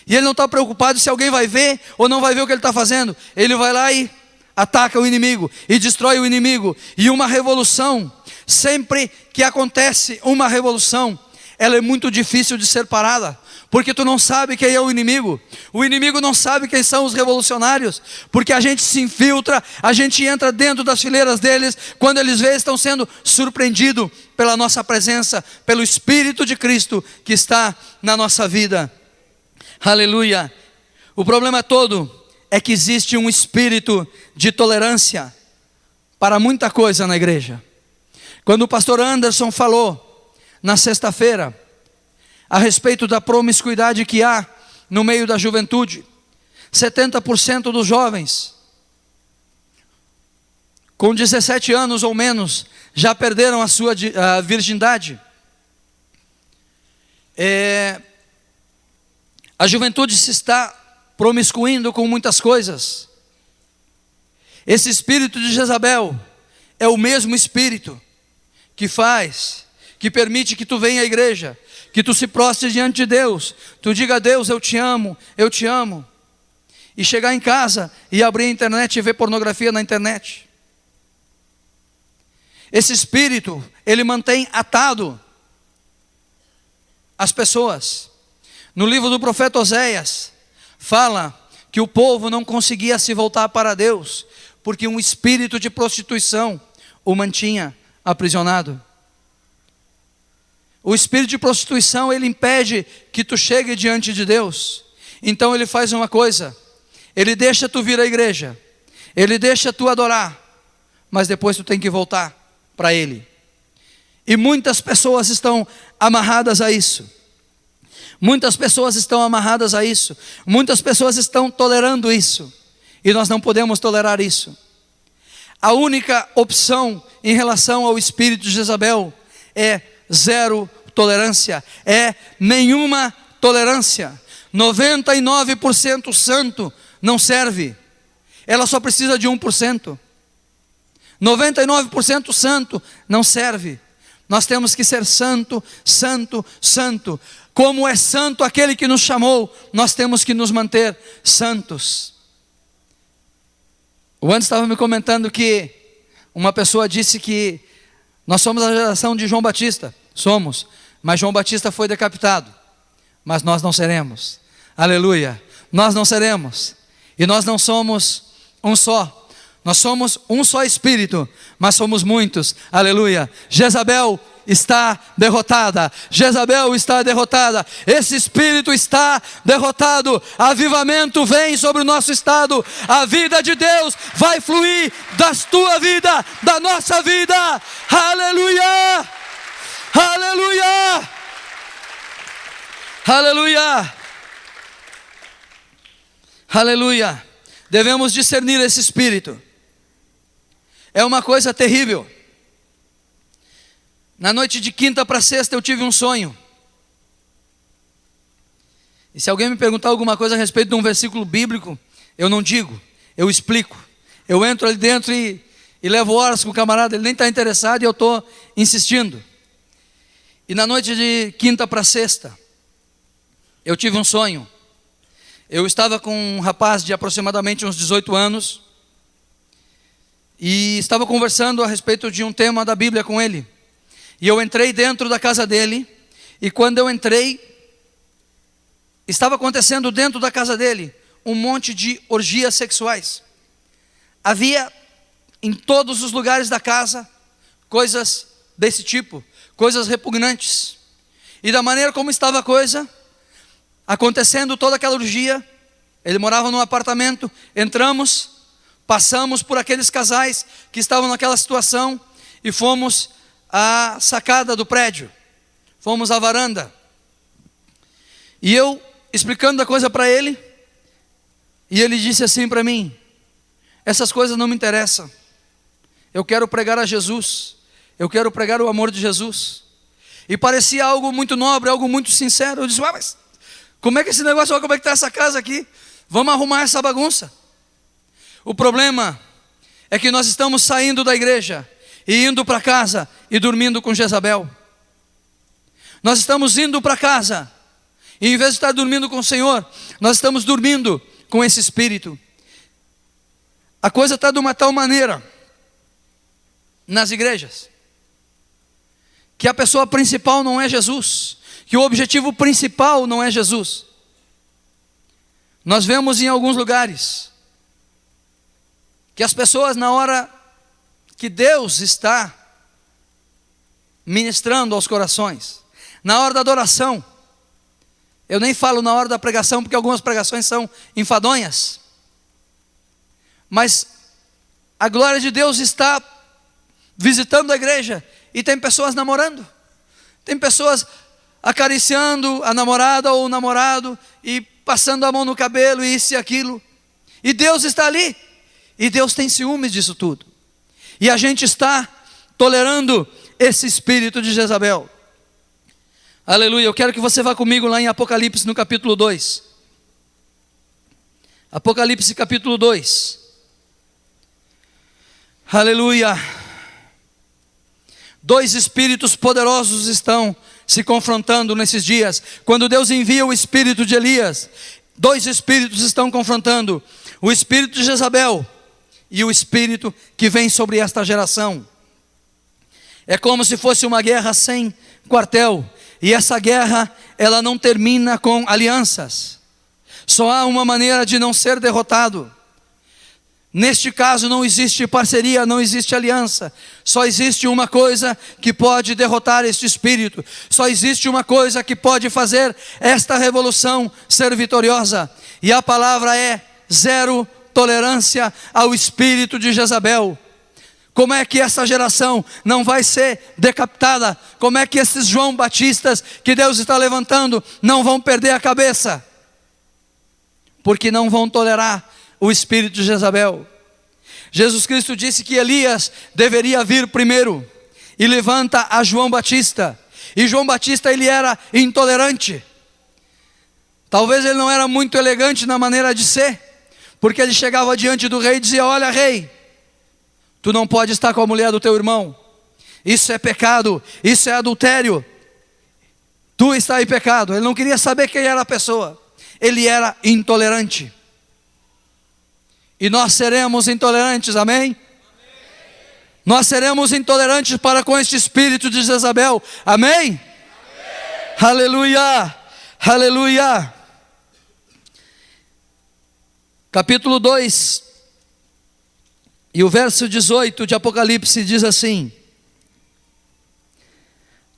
Speaker 1: E ele não está preocupado se alguém vai ver ou não vai ver o que ele está fazendo. Ele vai lá e ataca o inimigo e destrói o inimigo. E uma revolução, sempre que acontece uma revolução, ela é muito difícil de ser parada, porque tu não sabe quem é o inimigo não sabe quem são os revolucionários, porque a gente se infiltra, a gente entra dentro das fileiras deles, quando eles veem, estão sendo surpreendidos pela nossa presença, pelo Espírito de Cristo que está na nossa vida. Aleluia. O problema todo é que existe um espírito de tolerância para muita coisa na igreja. Quando o pastor Anderson falou na sexta-feira a respeito da promiscuidade que há no meio da juventude, 70% dos jovens com 17 anos ou menos já perderam a sua virgindade. A juventude se está promiscuindo com muitas coisas. Esse espírito de Jezabel é o mesmo espírito que permite que tu venha à igreja, que tu se prostre diante de Deus, tu diga a Deus: eu te amo, e chegar em casa e abrir a internet e ver pornografia na internet. Esse espírito, ele mantém atado as pessoas. No livro do profeta Oséias, fala que o povo não conseguia se voltar para Deus, porque um espírito de prostituição o mantinha aprisionado. O espírito de prostituição, ele impede que tu chegue diante de Deus. Então ele faz uma coisa: ele deixa tu vir à igreja, ele deixa tu adorar, mas depois tu tem que voltar para ele. E muitas pessoas estão amarradas a isso. Muitas pessoas estão amarradas a isso. Muitas pessoas estão tolerando isso. E nós não podemos tolerar isso. A única opção em relação ao espírito de Jezabel é zero tolerância. É nenhuma tolerância. 99% santo não serve. Ela só precisa de 1%. 99% santo não serve. Nós temos que ser santo, santo, santo. Como é santo aquele que nos chamou, nós temos que nos manter santos. O Anderson estava me comentando que uma pessoa disse que nós somos a geração de João Batista. Somos, mas João Batista foi decapitado. Mas nós não seremos. Aleluia. Nós não seremos. E nós não somos um só. Nós somos um só espírito, mas somos muitos. Aleluia. Jezabel está derrotada. Jezabel está derrotada. Esse espírito está derrotado. Avivamento vem sobre o nosso estado. A vida de Deus vai fluir da tua vida, da nossa vida. Aleluia. Aleluia. Aleluia. Aleluia. Devemos discernir esse espírito. É uma coisa terrível. Na noite de quinta para sexta eu tive um sonho. E se alguém me perguntar alguma coisa a respeito de um versículo bíblico, eu não digo, eu explico. Eu entro ali dentro e levo horas com o camarada, ele nem está interessado e eu estou insistindo. E na noite de quinta para sexta, eu tive um sonho. Eu estava com um rapaz de aproximadamente uns 18 anos e estava conversando a respeito de um tema da Bíblia com ele. E eu entrei dentro da casa dele, e quando eu entrei, estava acontecendo dentro da casa dele um monte de orgias sexuais. Havia em todos os lugares da casa coisas desse tipo, coisas repugnantes. E da maneira como estava a coisa, acontecendo toda aquela orgia, ele morava num apartamento, entramos, passamos por aqueles casais que estavam naquela situação e fomos à sacada do prédio, fomos à varanda. E eu explicando a coisa para ele, e ele disse assim para mim: essas coisas não me interessam, eu quero pregar a Jesus, eu quero pregar o amor de Jesus. E parecia algo muito nobre, algo muito sincero. Eu disse: mas como é que esse negócio, como é que está essa casa aqui? Vamos arrumar essa bagunça. O problema é que nós estamos saindo da igreja e indo para casa e dormindo com Jezabel. Nós estamos indo para casa e em vez de estar dormindo com o Senhor, nós estamos dormindo com esse espírito. A coisa está de uma tal maneira nas igrejas que a pessoa principal não é Jesus, que o objetivo principal não é Jesus. Nós vemos em alguns lugares que as pessoas, na hora que Deus está ministrando aos corações, na hora da adoração, eu nem falo na hora da pregação, porque algumas pregações são enfadonhas, mas a glória de Deus está visitando a igreja, e tem pessoas namorando, tem pessoas acariciando a namorada ou o namorado, e passando a mão no cabelo, e isso e aquilo, e Deus está ali, e Deus tem ciúmes disso tudo, e a gente está tolerando esse espírito de Jezabel. Aleluia. Eu quero que você vá comigo lá em Apocalipse no capítulo 2. Apocalipse capítulo 2. Aleluia. Dois espíritos poderosos estão se confrontando nesses dias. Quando Deus envia o espírito de Elias, dois espíritos estão confrontando: o espírito de Jezabel e o espírito que vem sobre esta geração. É como se fosse uma guerra sem quartel. E essa guerra, ela não termina com alianças. Só há uma maneira de não ser derrotado. Neste caso não existe parceria, não existe aliança. Só existe uma coisa que pode derrotar este espírito. Só existe uma coisa que pode fazer esta revolução ser vitoriosa. E a palavra é: zero tolerância ao espírito de Jezabel. Como é que essa geração não vai ser decapitada? Como é que esses João Batistas que Deus está levantando não vão perder a cabeça? Porque não vão tolerar o espírito de Jezabel. Jesus Cristo disse que Elias deveria vir primeiro, e levanta a João Batista. E João Batista, ele era intolerante. Talvez ele não era muito elegante na maneira de ser, porque ele chegava diante do rei e dizia: olha, rei, tu não pode estar com a mulher do teu irmão, isso é pecado, isso é adultério, tu está em pecado. Ele não queria saber quem era a pessoa, ele era intolerante. e nós seremos intolerantes, amém? Nós seremos intolerantes para com este espírito de Jezabel, amém? Aleluia, aleluia. Capítulo 2, e o verso 18 de Apocalipse diz assim: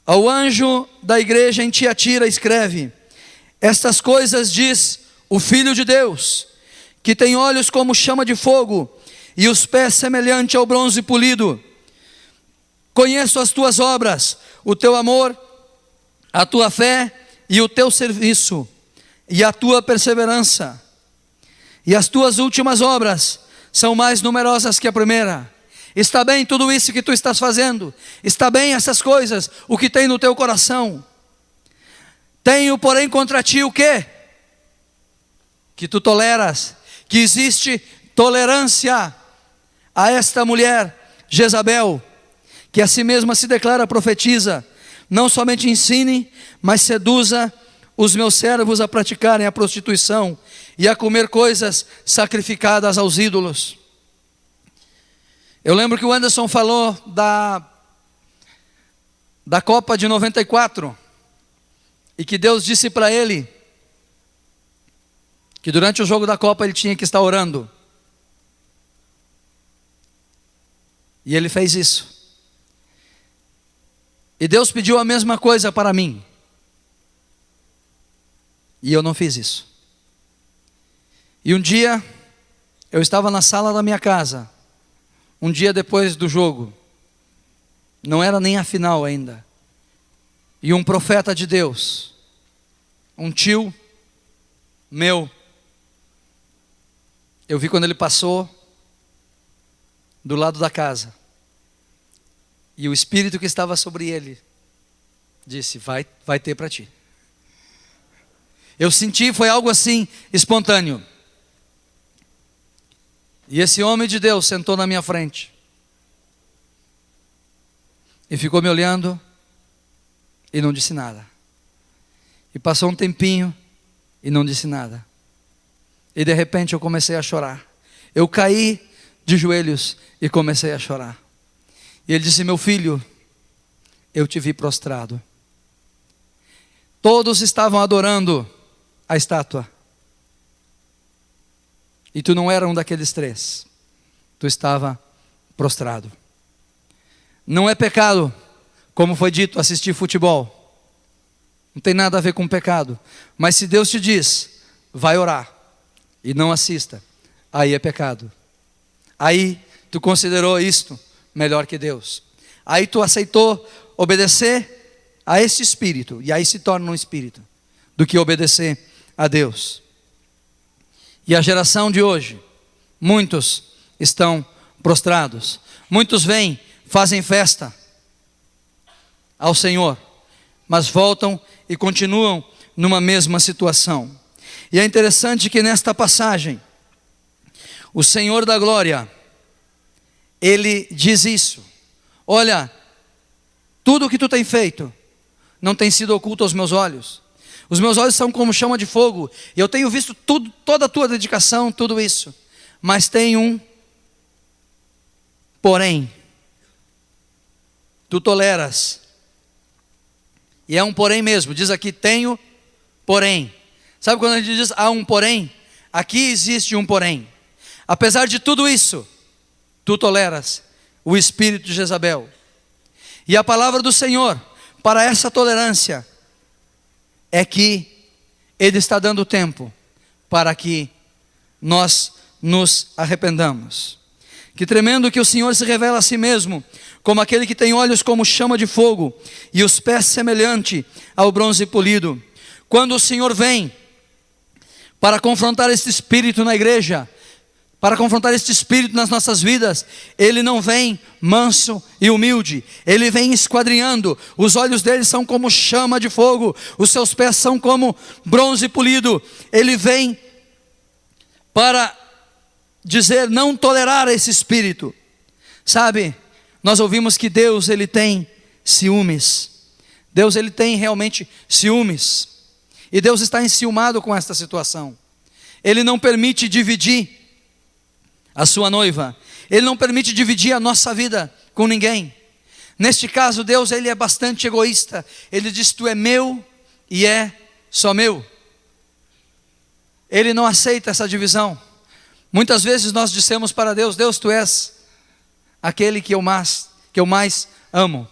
Speaker 1: ao anjo da igreja em Tiatira escreve: estas coisas diz o Filho de Deus, que tem olhos como chama de fogo, e os pés semelhante ao bronze polido. Conheço as tuas obras, o teu amor, a tua fé e o teu serviço, e a tua perseverança. E as tuas últimas obras são mais numerosas que a primeira. Está bem tudo isso que tu estás fazendo? Está bem essas coisas, o que tem no teu coração? Tenho, porém, contra ti o quê? Que tu toleras, que existe tolerância a esta mulher, Jezabel, que a si mesma se declara profetiza. Não somente ensine, mas seduza os meus servos a praticarem a prostituição e a comer coisas sacrificadas aos ídolos. Eu lembro que o Anderson falou da Copa de 94, e que Deus disse para ele que durante o jogo da Copa ele tinha que estar orando. E ele fez isso. E Deus pediu a mesma coisa para mim. E eu não fiz isso. E um dia, eu estava na sala da minha casa, um dia depois do jogo, não era nem a final ainda, e um profeta de Deus, um tio meu, eu vi quando ele passou do lado da casa, e o espírito que estava sobre ele disse: vai ter para ti. Eu senti, foi algo assim espontâneo. E esse homem de Deus sentou na minha frente e ficou me olhando e não disse nada. E passou um tempinho e não disse nada. E de repente eu comecei a chorar. Eu caí de joelhos e comecei a chorar. E ele disse: meu filho, eu te vi prostrado. Todos estavam adorando a estátua. E tu não era um daqueles três. Tu estava prostrado. Não é pecado, como foi dito, assistir futebol. Não tem nada a ver com pecado. Mas se Deus te diz: vai orar, e não assista, aí é pecado. Aí tu considerou isto melhor que Deus. Aí tu aceitou obedecer a esse espírito, e aí se torna um espírito, do que obedecer a Deus. E a geração de hoje, muitos estão prostrados. Muitos vêm, fazem festa ao Senhor, mas voltam e continuam numa mesma situação. E é interessante que nesta passagem, o Senhor da glória, Ele diz isso: olha, tudo o que tu tem feito não tem sido oculto aos meus olhos. Os meus olhos são como chama de fogo, e eu tenho visto tudo, toda a tua dedicação, tudo isso. Mas tem um porém. Tu toleras. E é um porém mesmo. Diz aqui: tenho porém. Sabe quando a gente diz há um porém? Aqui existe um porém. Apesar de tudo isso, tu toleras o espírito de Jezabel. E a palavra do Senhor para essa tolerância é que Ele está dando tempo para que nós nos arrependamos. Que tremendo que o Senhor se revela a si mesmo como aquele que tem olhos como chama de fogo e os pés semelhante ao bronze polido. Quando o Senhor vem para confrontar este espírito na igreja, para confrontar este espírito nas nossas vidas, Ele não vem manso e humilde, Ele vem esquadrinhando. Os olhos dele são como chama de fogo, os seus pés são como bronze polido. Ele vem para dizer: não tolerar esse espírito. Sabe, nós ouvimos que Deus, Ele tem ciúmes. Deus, Ele tem realmente ciúmes. E Deus está enciumado com esta situação. Ele não permite dividir a sua noiva. Ele não permite dividir a nossa vida com ninguém. Neste caso, Deus, ele é bastante egoísta. Ele diz: tu é meu e é só meu. Ele não aceita essa divisão. Muitas vezes nós dissemos para Deus: Deus, tu és aquele que eu mais amo.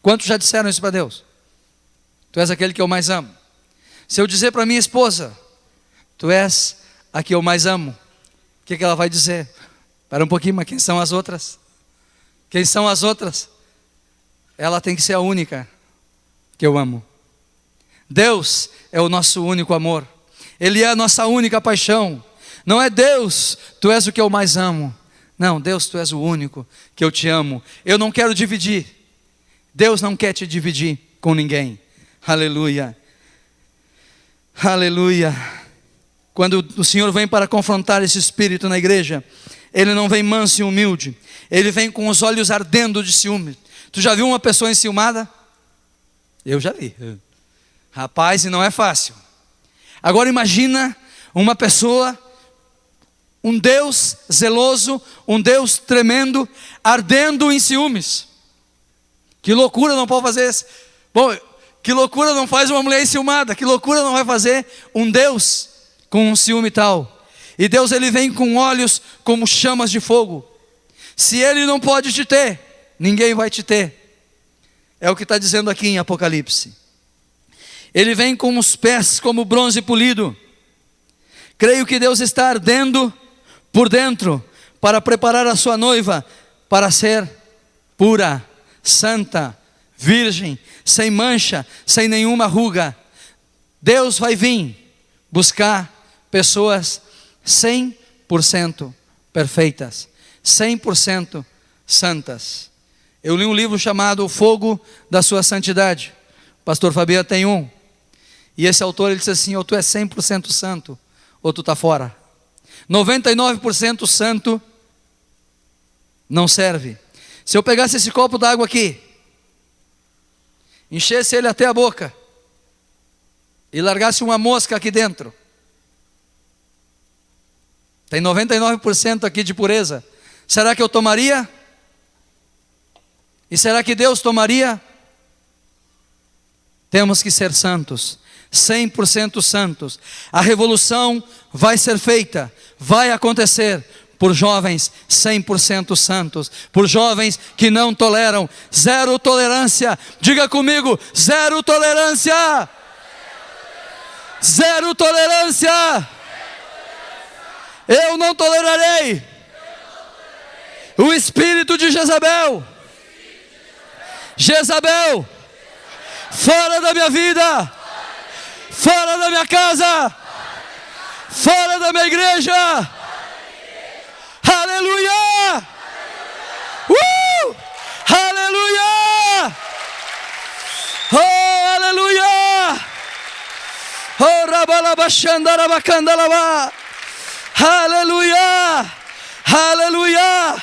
Speaker 1: Quantos já disseram isso para Deus? Tu és aquele que eu mais amo. Se eu dizer para minha esposa: tu és a que eu mais amo, o que ela vai dizer? Para um pouquinho, mas quem são as outras? Quem são as outras? Ela tem que ser a única que eu amo. Deus é o nosso único amor. Ele é a nossa única paixão. Não é Deus, tu és o que eu mais amo. Não, Deus, tu és o único que eu te amo. Eu não quero dividir. Deus não quer te dividir com ninguém. Aleluia. Aleluia. Quando o Senhor vem para confrontar esse espírito na igreja, Ele não vem manso e humilde. Ele vem com os olhos ardendo de ciúme. Tu já viu uma pessoa enciumada? Eu já vi. Rapaz, e não é fácil. Agora imagina uma pessoa, um Deus zeloso, um Deus tremendo, ardendo em ciúmes. Que loucura não pode fazer isso? Bom, que loucura não faz uma mulher enciumada? Que loucura não vai fazer um Deus com um ciúme tal? E Deus, ele vem com olhos como chamas de fogo. Se Ele não pode te ter, ninguém vai te ter. É o que está dizendo aqui em Apocalipse. Ele vem com os pés como bronze polido. Creio que Deus está ardendo por dentro para preparar a sua noiva para ser pura, santa, virgem, sem mancha, sem nenhuma ruga. Deus vai vir buscar pessoas 100% perfeitas, 100% santas. Eu li um livro chamado O Fogo da Sua Santidade. O pastor Fabiano tem um. E esse autor, ele disse assim: ou tu és 100% santo, ou tu está fora. 99% santo não serve. Se eu pegasse esse copo d'água aqui, enchesse ele até a boca e largasse uma mosca aqui dentro, tem 99% aqui de pureza. Será que eu tomaria? E será que Deus tomaria? Temos que ser santos, 100% santos. A revolução vai ser feita, vai acontecer por jovens 100% santos, por jovens que não toleram, zero tolerância. Diga comigo: zero tolerância. Zero tolerância. Eu não tolerarei o espírito de Jezabel. Jezabel, fora da minha vida, fora da minha casa, fora da minha igreja. Aleluia! Aleluia! Oh, aleluia! Oh, rabalabachandarabacandalaba! Aleluia! Aleluia!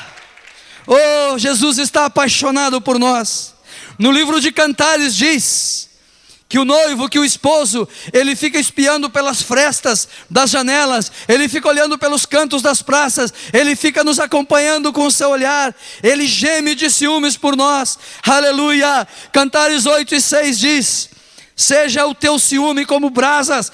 Speaker 1: Oh, Jesus está apaixonado por nós. No livro de Cantares diz que o noivo, que o esposo, ele fica espiando pelas frestas das janelas, ele fica olhando pelos cantos das praças, ele fica nos acompanhando com o seu olhar, ele geme de ciúmes por nós. Aleluia! Cantares 8:6 diz: seja o teu ciúme como brasas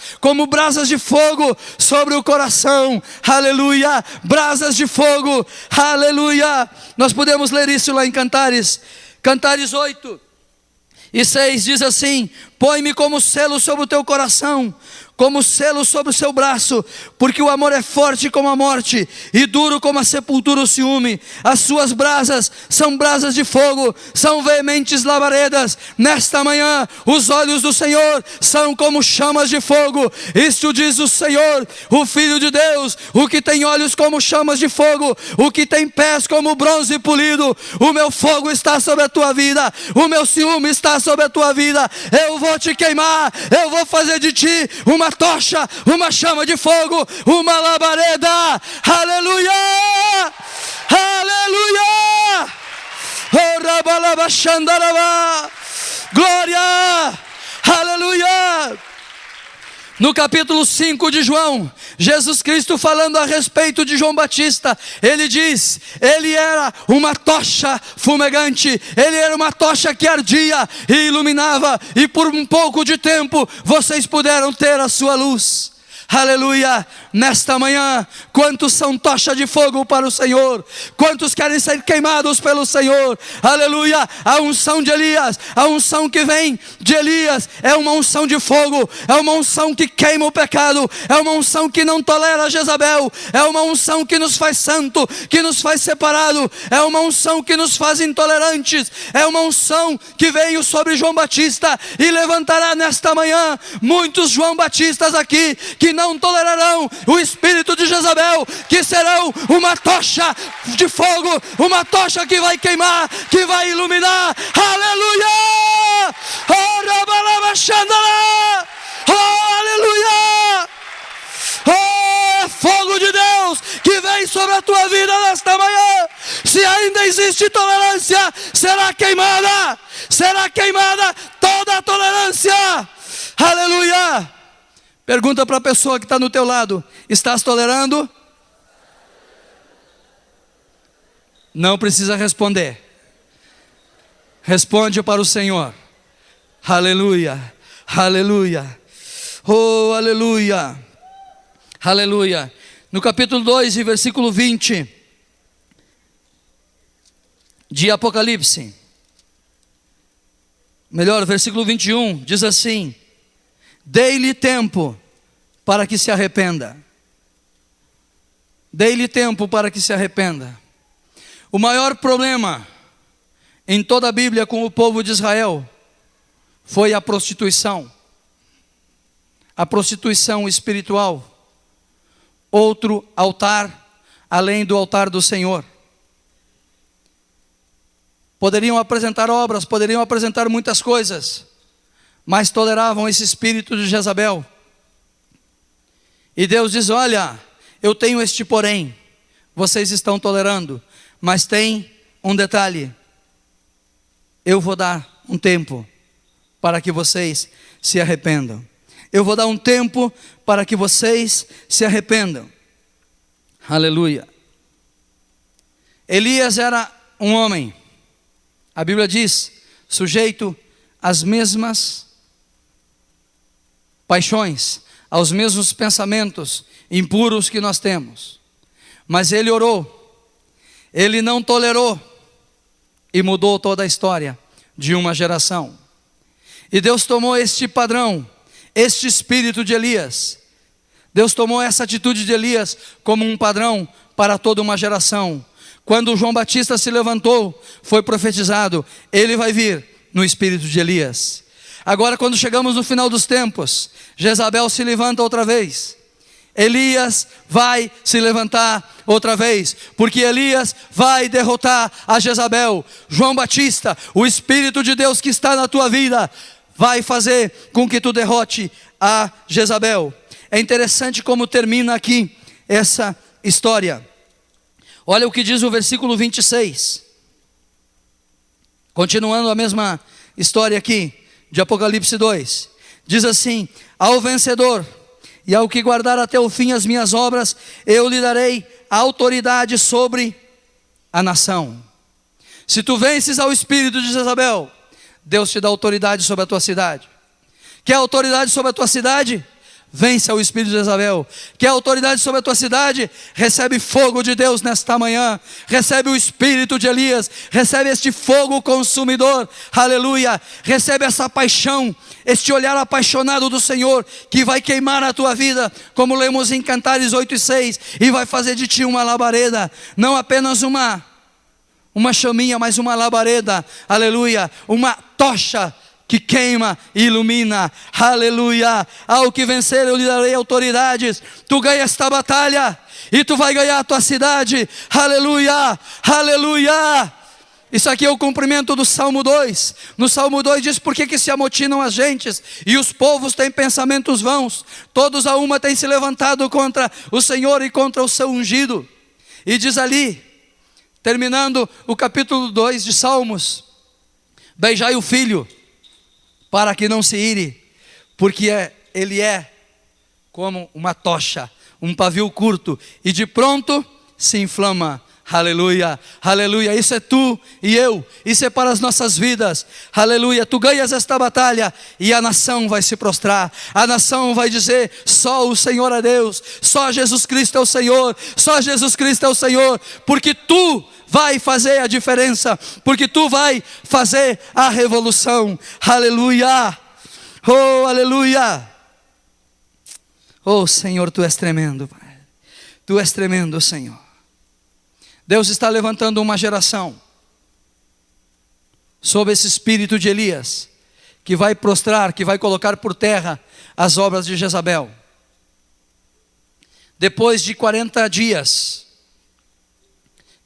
Speaker 1: de fogo sobre o coração. Aleluia! Brasas de fogo. Aleluia! Nós podemos ler isso lá em Cantares 8:6 diz assim: põe-me como selo sobre o teu coração, como selo sobre o seu braço, porque o amor é forte como a morte, e duro como a sepultura o ciúme. As suas brasas são brasas de fogo, são veementes labaredas. Nesta manhã, os olhos do Senhor são como chamas de fogo. Isto diz o Senhor, o Filho de Deus, o que tem olhos como chamas de fogo, o que tem pés como bronze polido. O meu fogo está sobre a tua vida, o meu ciúme está sobre a tua vida. Eu vou te queimar, eu vou fazer de ti uma tocha, uma chama de fogo, uma labareda. Aleluia! Aleluia! Oh, rabalabachandaraba! Glória! Aleluia! No capítulo 5 de João, Jesus Cristo falando a respeito de João Batista, ele diz, ele era uma tocha fumegante, ele era uma tocha que ardia e iluminava, e por um pouco de tempo, vocês puderam ter a sua luz. Aleluia, nesta manhã, quantos são tocha de fogo para o Senhor? Quantos querem ser queimados pelo Senhor? Aleluia, a unção de Elias, a unção que vem de Elias, é uma unção de fogo, é uma unção que queima o pecado, é uma unção que não tolera Jezabel, é uma unção que nos faz santo, que nos faz separado, é uma unção que nos faz intolerantes, é uma unção que veio sobre João Batista, e levantará nesta manhã muitos João Batistas aqui, que não tolerarão o espírito de Jezabel, que serão uma tocha de fogo, uma tocha que vai queimar, que vai iluminar. Aleluia! Oh, aleluia! Oh, é fogo de Deus que vem sobre a tua vida nesta manhã. Se ainda existe tolerância, será queimada toda a tolerância. Aleluia! Pergunta para a pessoa que está no teu lado: estás tolerando? Não precisa responder. Responde para o Senhor. Aleluia, aleluia, oh aleluia, aleluia. No capítulo 2 e versículo 20 de Apocalipse, melhor, versículo 21, diz assim: dei-lhe tempo para que se arrependa. Dei-lhe tempo para que se arrependa. O maior problema em toda a Bíblia com o povo de Israel foi a prostituição. A prostituição espiritual. Outro altar além do altar do Senhor. Poderiam apresentar obras, poderiam apresentar muitas coisas, mas toleravam esse espírito de Jezabel. E Deus diz: olha, eu tenho este porém, vocês estão tolerando, mas tem um detalhe: eu vou dar um tempo para que vocês se arrependam. Eu vou dar um tempo para que vocês se arrependam. Aleluia. Elias era um homem, a Bíblia diz, sujeito às mesmas paixões, aos mesmos pensamentos impuros que nós temos. Mas ele orou, ele não tolerou, e mudou toda a história de uma geração. E Deus tomou este padrão, este espírito de Elias, Deus tomou essa atitude de Elias como um padrão para toda uma geração. Quando João Batista se levantou, foi profetizado: ele vai vir no espírito de Elias. Agora, quando chegamos no final dos tempos, Jezabel se levanta outra vez. Elias vai se levantar outra vez, porque Elias vai derrotar a Jezabel. João Batista, o Espírito de Deus que está na tua vida, vai fazer com que tu derrote a Jezabel. É interessante como termina aqui essa história. Olha o que diz o versículo 26. Continuando a mesma história aqui, de Apocalipse 2. Diz assim: ao vencedor e ao que guardar até o fim as minhas obras, eu lhe darei autoridade sobre a nação. Se tu vences ao espírito de Jezabel, Deus te dá autoridade sobre a tua cidade. Quer autoridade sobre a tua cidade? Vence ao espírito de Jezabel. Quer autoridade sobre a tua cidade? Recebe fogo de Deus nesta manhã. Recebe o espírito de Elias. Recebe este fogo consumidor. Aleluia. Recebe essa paixão, este olhar apaixonado do Senhor, que vai queimar a tua vida, como lemos em Cantares 8:6, e vai fazer de ti uma labareda. Não apenas uma chaminha, mas uma labareda. Aleluia. Uma tocha que queima e ilumina. Aleluia. Ao que vencer eu lhe darei autoridades. Tu ganha esta batalha e tu vai ganhar a tua cidade. Aleluia, aleluia. Isso aqui é o cumprimento do Salmo 2. No Salmo 2 diz: por que se amotinam as gentes e os povos têm pensamentos vãos? Todos a uma têm se levantado contra o Senhor e contra o seu ungido. E diz ali, terminando o capítulo 2 de Salmos: beijai o filho, para que não se ire, porque ele é como uma tocha, um pavio curto, e de pronto se inflama. Aleluia, aleluia. Isso é tu e eu, isso é para as nossas vidas. Aleluia. Tu ganhas esta batalha e a nação vai se prostrar. A nação vai dizer: só o Senhor é Deus, só Jesus Cristo é o Senhor, só Jesus Cristo é o Senhor, porque tu vai fazer a diferença, porque tu vai fazer a revolução. Aleluia. Oh, aleluia. Oh, Senhor, tu és tremendo, Pai. Tu és tremendo, Senhor. Deus está levantando uma geração sob esse espírito de Elias, que vai prostrar, que vai colocar por terra as obras de Jezabel. Depois de 40 dias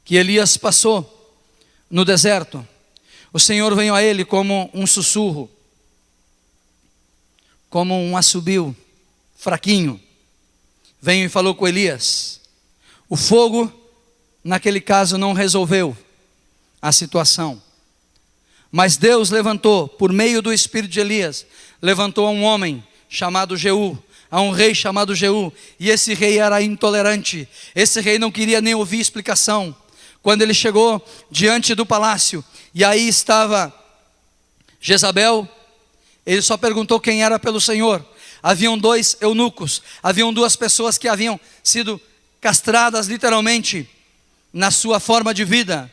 Speaker 1: que Elias passou no deserto, o Senhor veio a ele como um sussurro, como um assobio fraquinho. Veio e falou com Elias. O fogo, naquele caso, não resolveu a situação, mas Deus levantou, por meio do espírito de Elias, levantou a um homem chamado Jeú, a um rei chamado Jeú, e esse rei era intolerante. Esse rei não queria nem ouvir explicação. Quando ele chegou diante do palácio, e aí estava Jezabel, ele só perguntou quem era pelo Senhor. Haviam 2 eunucos, haviam 2 pessoas que haviam sido castradas literalmente na sua forma de vida,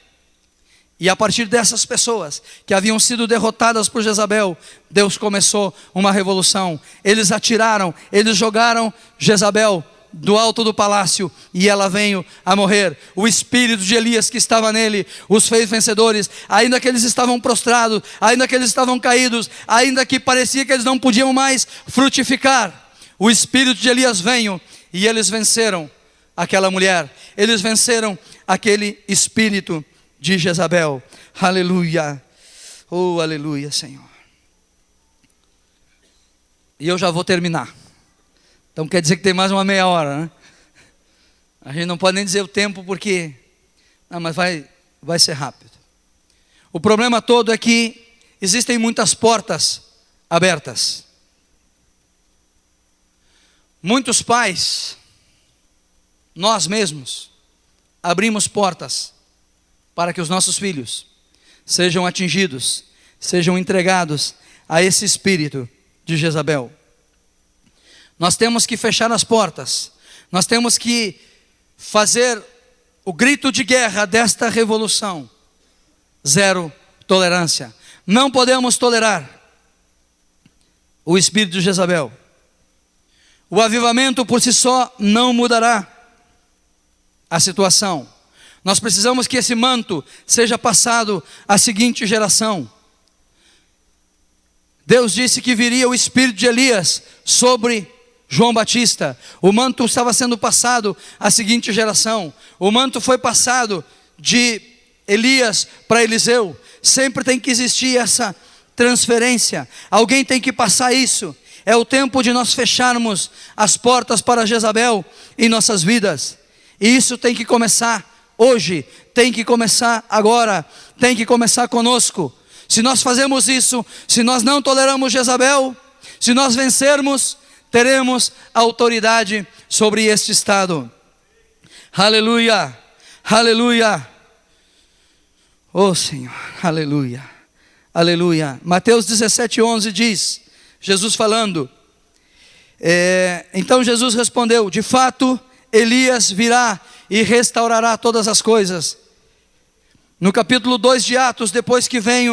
Speaker 1: e a partir dessas pessoas que haviam sido derrotadas por Jezabel, Deus começou uma revolução. Eles atiraram, eles jogaram Jezabel do alto do palácio, e ela veio a morrer. O espírito de Elias que estava nele os fez vencedores, ainda que eles estavam prostrados, ainda que eles estavam caídos, ainda que parecia que eles não podiam mais frutificar. O espírito de Elias veio, e eles venceram aquela mulher, eles venceram aquele espírito de Jezabel. Aleluia. Oh, aleluia, Senhor. E eu já vou terminar. Então quer dizer que tem mais uma meia hora, né? A gente não pode nem dizer o tempo, porque não, mas vai ser rápido. O problema todo é que existem muitas portas abertas. Muitos pais, nós mesmos, abrimos portas para que os nossos filhos sejam atingidos, sejam entregados a esse espírito de Jezabel. Nós temos que fechar as portas, nós temos que fazer o grito de guerra desta revolução. Zero tolerância. Não podemos tolerar o espírito de Jezabel. O avivamento por si só não mudará a situação. Nós precisamos que esse manto seja passado à seguinte geração. Deus disse que viria o espírito de Elias sobre João Batista. O manto estava sendo passado à seguinte geração. O manto foi passado de Elias para Eliseu. Sempre tem que existir essa transferência. Alguém tem que passar isso. É o tempo de nós fecharmos as portas para Jezabel em nossas vidas. E isso tem que começar hoje, tem que começar agora, tem que começar conosco. Se nós fazemos isso, se nós não toleramos Jezabel, se nós vencermos, teremos autoridade sobre este estado. Aleluia, aleluia. Oh Senhor, aleluia, aleluia. Mateus 17:11 diz, Jesus falando, então Jesus respondeu: de fato Elias virá e restaurará todas as coisas. No capítulo 2 de Atos, depois que vem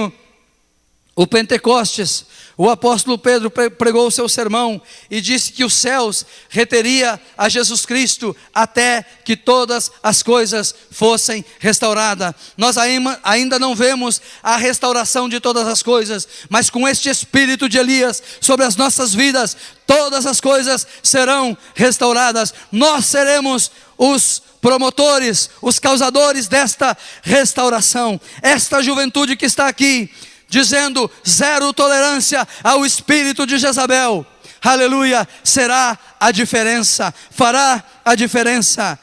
Speaker 1: o Pentecostes, o apóstolo Pedro pregou o seu sermão e disse que os céus reteria a Jesus Cristo até que todas as coisas fossem restauradas. Nós ainda não vemos a restauração de todas as coisas, mas com este espírito de Elias sobre as nossas vidas, todas as coisas serão restauradas. Nós seremos os promotores, os causadores desta restauração. Esta juventude que está aqui, dizendo zero tolerância ao espírito de Jezabel, aleluia, será a diferença, fará a diferença,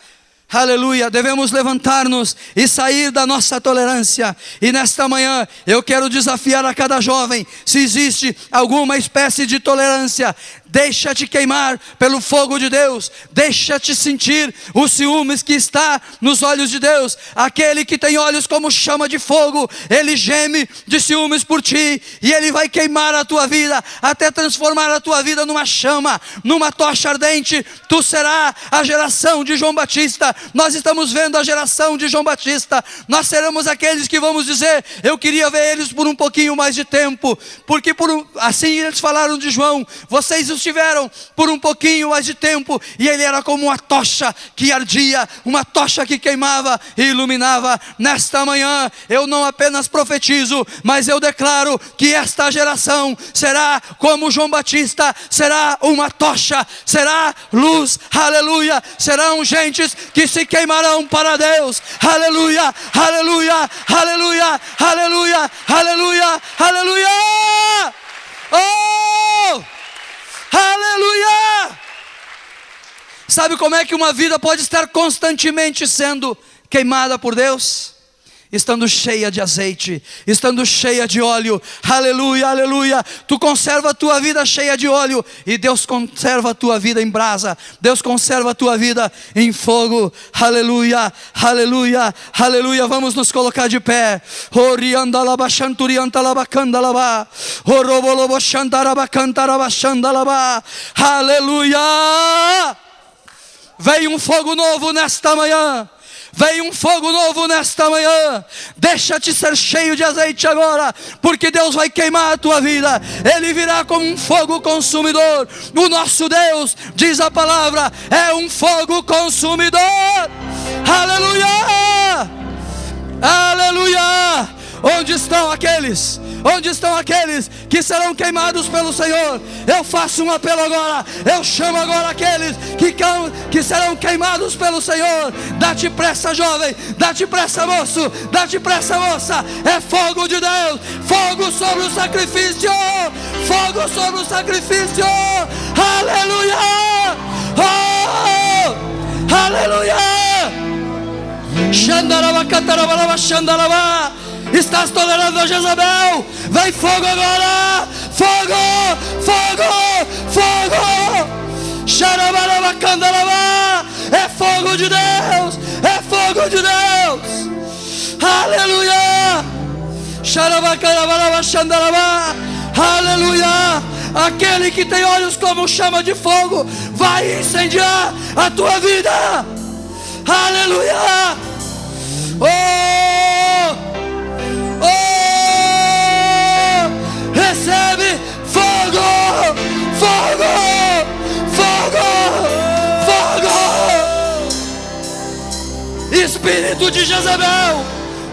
Speaker 1: Aleluia, devemos levantar-nos e sair da nossa tolerância. E nesta manhã eu quero desafiar a cada jovem: se existe alguma espécie de tolerância, deixa-te queimar pelo fogo de Deus. Deixa-te sentir os ciúmes que está nos olhos de Deus. Aquele que tem olhos como chama de fogo, ele geme de ciúmes por ti, e ele vai queimar a tua vida, até transformar a tua vida numa chama, numa tocha ardente. Tu serás a geração de João Batista. Nós estamos vendo a geração de João Batista. Nós seremos aqueles que vamos dizer: eu queria ver eles por um pouquinho mais de tempo, porque assim eles falaram de João: vocês estiveram por um pouquinho mais de tempo, e ele era como uma tocha que ardia, uma tocha que queimava e iluminava. Nesta manhã eu não apenas profetizo, mas eu declaro que esta geração será como João Batista, será uma tocha, será luz, aleluia. Serão gentes que se queimarão para Deus, aleluia, aleluia, aleluia, aleluia, aleluia, aleluia, oh, aleluia. Sabe como é que uma vida pode estar constantemente sendo queimada por Deus? Estando cheia de azeite, estando cheia de óleo, aleluia, aleluia. Tu conserva a tua vida cheia de óleo, e Deus conserva a tua vida em brasa, Deus conserva a tua vida em fogo, aleluia, aleluia, aleluia. Vamos nos colocar de pé. Aleluia. Vem um fogo novo nesta manhã. Vem um fogo novo nesta manhã. Deixa-te ser cheio de azeite agora, porque Deus vai queimar a tua vida. Ele virá como um fogo consumidor. O nosso Deus, diz a palavra, é um fogo consumidor. Aleluia, aleluia. Onde estão aqueles? Onde estão aqueles que serão queimados pelo Senhor? Eu faço um apelo agora. Eu chamo agora aqueles que serão queimados pelo Senhor. Dá-te pressa, jovem. Dá-te pressa, moço. Dá-te pressa, moça. É fogo de Deus. Fogo sobre o sacrifício. Fogo sobre o sacrifício. Aleluia. Oh, aleluia. Xandarabacatarabalaba, xandarabá. Estás tolerando a Jezabel? Vem fogo agora! Fogo! Fogo! Fogo! Xarabarabacandalabá! É fogo de Deus! É fogo de Deus! Aleluia! Xarabacarabalaba, xandalabá! Aleluia! Aquele que tem olhos como chama de fogo vai incendiar a tua vida! Aleluia! Oh! Oh, recebe fogo, fogo, fogo, fogo. Espírito de Jezabel,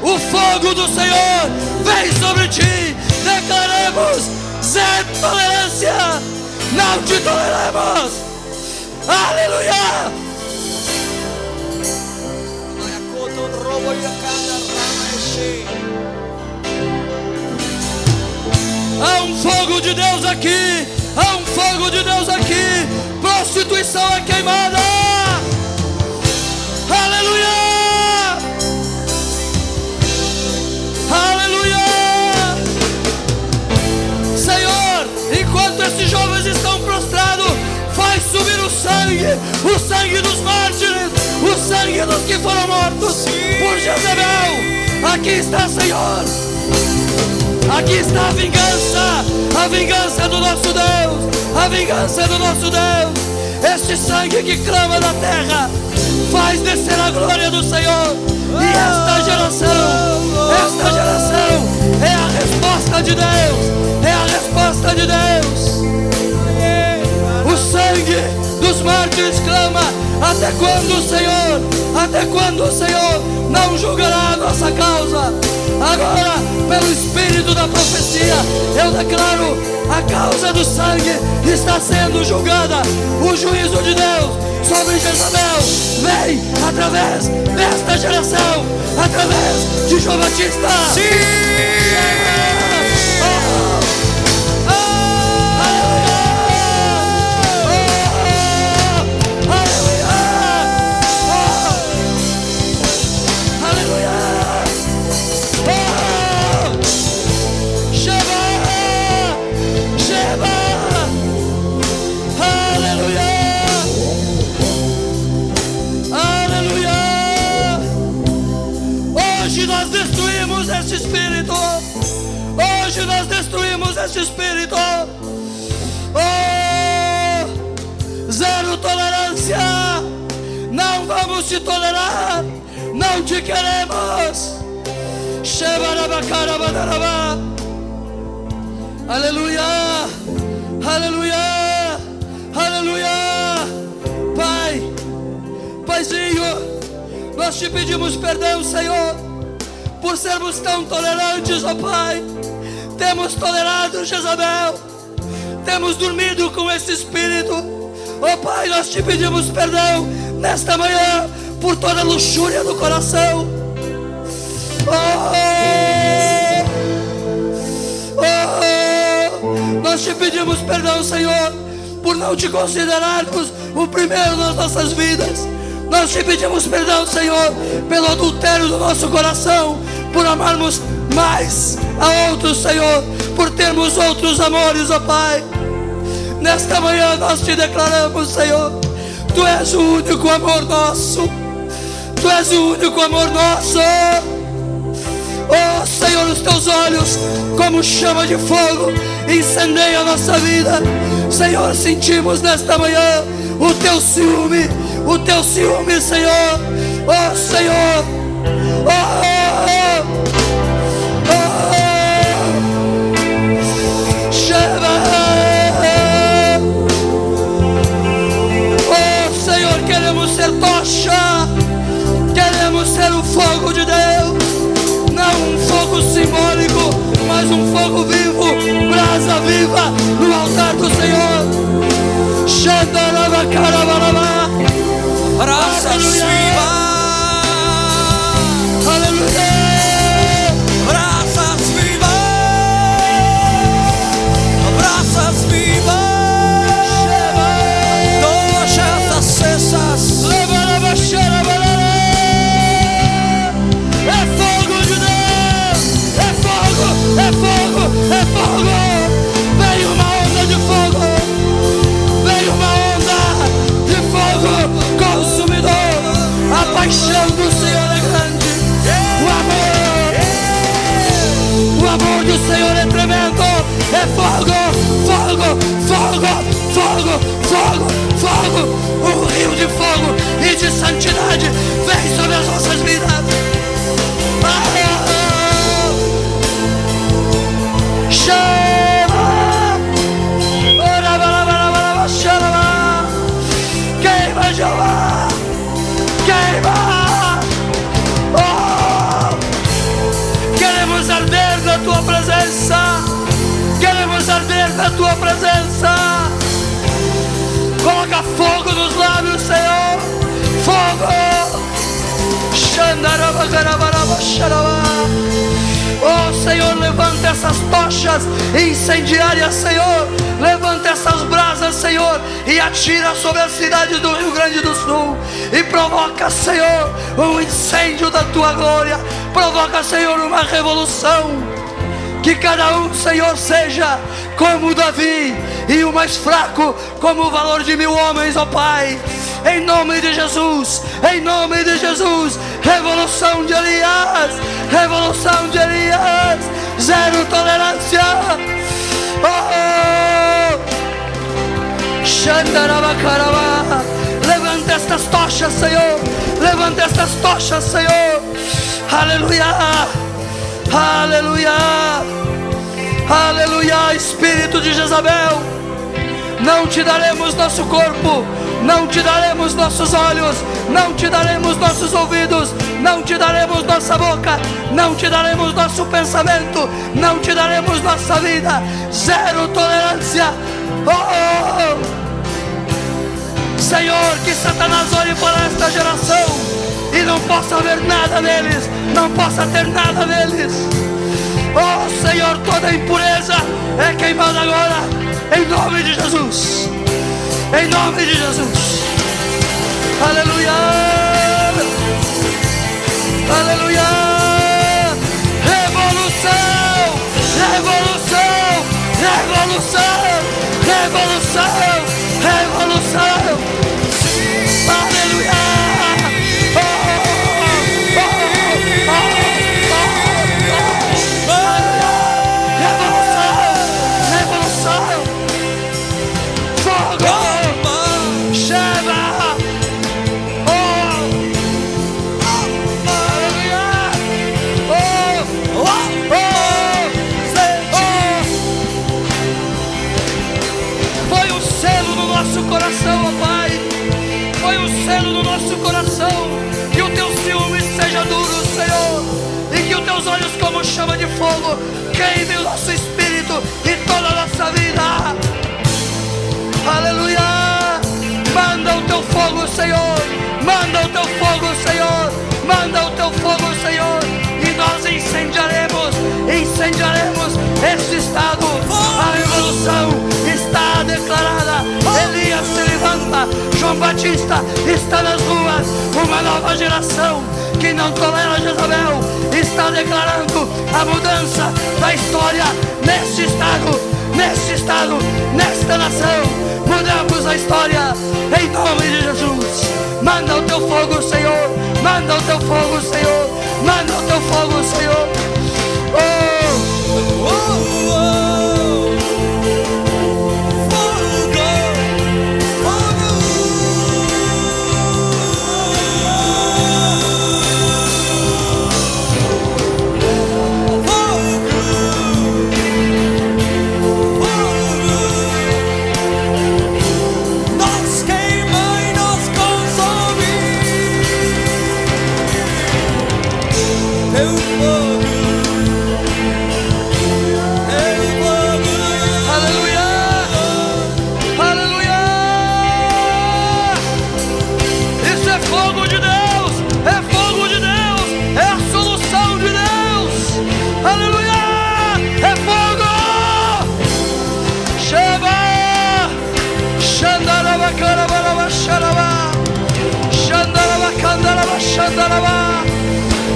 Speaker 1: o fogo do Senhor vem sobre ti. Declaremos zero tolerância, não te toleramos. Aleluia. Há um fogo de Deus aqui. Há um fogo de Deus aqui. Prostituição é queimada. Aleluia. Aleluia. Senhor, enquanto esses jovens estão prostrados, faz subir o sangue dos mártires, o sangue dos que foram mortos por Jezabel. Aqui está, Senhor. Aqui está a vingança do nosso Deus, a vingança do nosso Deus. Este sangue que clama da terra faz descer a glória do Senhor. E esta geração é a resposta de Deus, é a resposta de Deus. O sangue dos mártires clama: até quando o Senhor não julgará a nossa causa? Agora, pelo Espírito da profecia, eu declaro: a causa do sangue está sendo julgada. O juízo de Deus sobre Jezabel vem através desta geração, através de João Batista. Sim! hoje nós destruímos esse espírito. Oh, zero tolerância. Não vamos te tolerar. Não te queremos. Aleluia, aleluia, aleluia. Pai, Paizinho, nós te pedimos perdão, Senhor, por sermos tão tolerantes, ó Pai. Temos tolerado Jezabel, temos dormido com esse espírito. Ó Pai, nós te pedimos perdão nesta manhã por toda a luxúria do coração. Nós te pedimos perdão, Senhor, por não te considerarmos o primeiro nas nossas vidas. Nós te pedimos perdão, Senhor, pelo adultério do nosso coração, por amarmos mais a outros, Senhor, por termos outros amores, ó Pai. Nesta manhã nós te declaramos, Senhor, Tu és o único amor nosso. Tu és o único amor nosso. Oh Senhor, os Teus olhos como chama de fogo incendeiam a nossa vida. Senhor, sentimos nesta manhã o Teu ciúme, Senhor. Oh Senhor, oh Senhor, queremos ser tocha, queremos ser o fogo de Deus. Não um fogo simbólico, mas um fogo vivo, brasa viva no altar do Senhor. Brasas vivas, aleluia, brasas vivas, brasas vivas, tochas acesas. É fogo, é fogo. Veio uma onda de fogo. Veio uma onda de fogo consumidor. A paixão do Senhor é grande. O amor do Senhor é tremendo. É fogo, fogo, fogo, fogo, fogo, fogo. Um rio de fogo e de santidade vem sobre as nossas vidas. Queima, Jeová, queima. Oh, queremos arder na Tua presença. Queremos arder na Tua presença. Coloca fogo nos lábios, Senhor. Fogo. Oh Senhor, levanta essas tochas incendiárias, Senhor. Levanta essas brasas, Senhor, e atira sobre a cidade do Rio Grande do Sul. E provoca, Senhor, um incêndio da Tua glória. Provoca, Senhor, uma revolução. Que cada um, Senhor, seja como Davi, e o mais fraco como o valor de 1000 homens, ó Pai. Em nome de Jesus, em nome de Jesus. Revolução de Elias, revolução de Elias. Zero tolerância. Levanta estas tochas, Senhor. Levanta estas tochas, Senhor. Aleluia, aleluia, aleluia. Espírito de Jezabel, não te daremos nosso corpo, não te daremos nossos olhos, não te daremos nossos ouvidos, não te daremos nossa boca, não te daremos nosso pensamento, não te daremos nossa vida. Zero tolerância. Senhor, que Satanás olhe para esta geração e não possa ver nada neles, não possa ter nada neles. Oh Senhor, toda impureza é queimada agora, em nome de Jesus. Em nome de Jesus. Aleluia. Aleluia. Revolução. Revolução. Revolução. Revolução. Revolução. Aleluia. Revolução. chama de fogo queime o nosso espírito e toda a nossa vida. Aleluia. Manda o teu fogo, Senhor. Manda o teu fogo, Senhor. Manda o teu fogo, Senhor. E nós incendiaremos este estado. A revolução está declarada. Elias se levanta. João Batista está nas ruas. Uma nova geração que não tolera Jezabel está declarando a mudança da história neste estado, nesta nação. Mudamos a história em nome de Jesus. Manda o teu fogo, Senhor. Manda o teu fogo, Senhor. Manda o teu fogo, Senhor.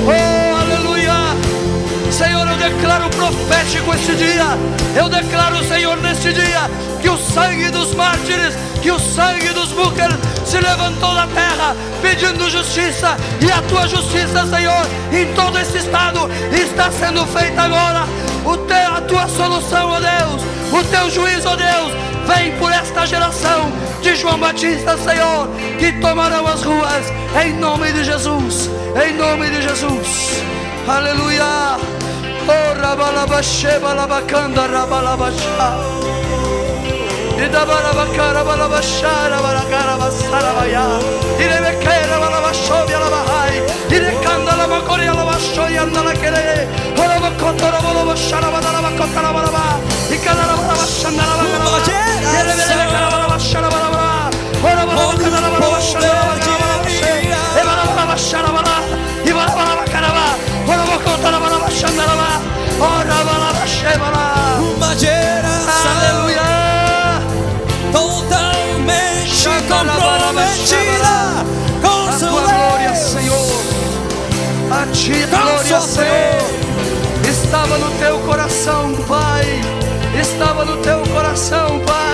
Speaker 1: Oh, aleluia. Senhor, eu declaro profético este dia. Eu declaro, Senhor, neste dia, que o sangue dos mártires, que o sangue dos búqueres se levantou da terra, pedindo justiça. E a tua justiça, Senhor, em todo esse estado está sendo feita agora. A tua solução, ó Deus, o teu juízo, ó Deus, vem por esta geração de João Batista, Senhor, que tomarão as ruas em nome de Jesus, em nome de Jesus. Aleluia. Oh, rabalabashe balabacanda rabalabasha. Idabarabakara balabashara balagara basarabaya. Irebequeira balabashovia labahai. Irecanda labacoria labashoia andala querer. Olabacotora balabashara balabacotara balaba. E canara balabashanda balaba. Irebequeira balabashara balaba. Olabalabacana balabashara balaba. E balabashara balaba. E balabacana balaba. Olabacotora balabashanda balaba. Ora balabashe balaba.
Speaker 2: Uma geração,
Speaker 1: aleluia,
Speaker 2: totalmente comprometida com
Speaker 1: a
Speaker 2: seu
Speaker 1: tua glória,
Speaker 2: Deus.
Speaker 1: Senhor. A ti a glória, Senhor. Estava no teu coração, Pai. Estava no teu coração, Pai.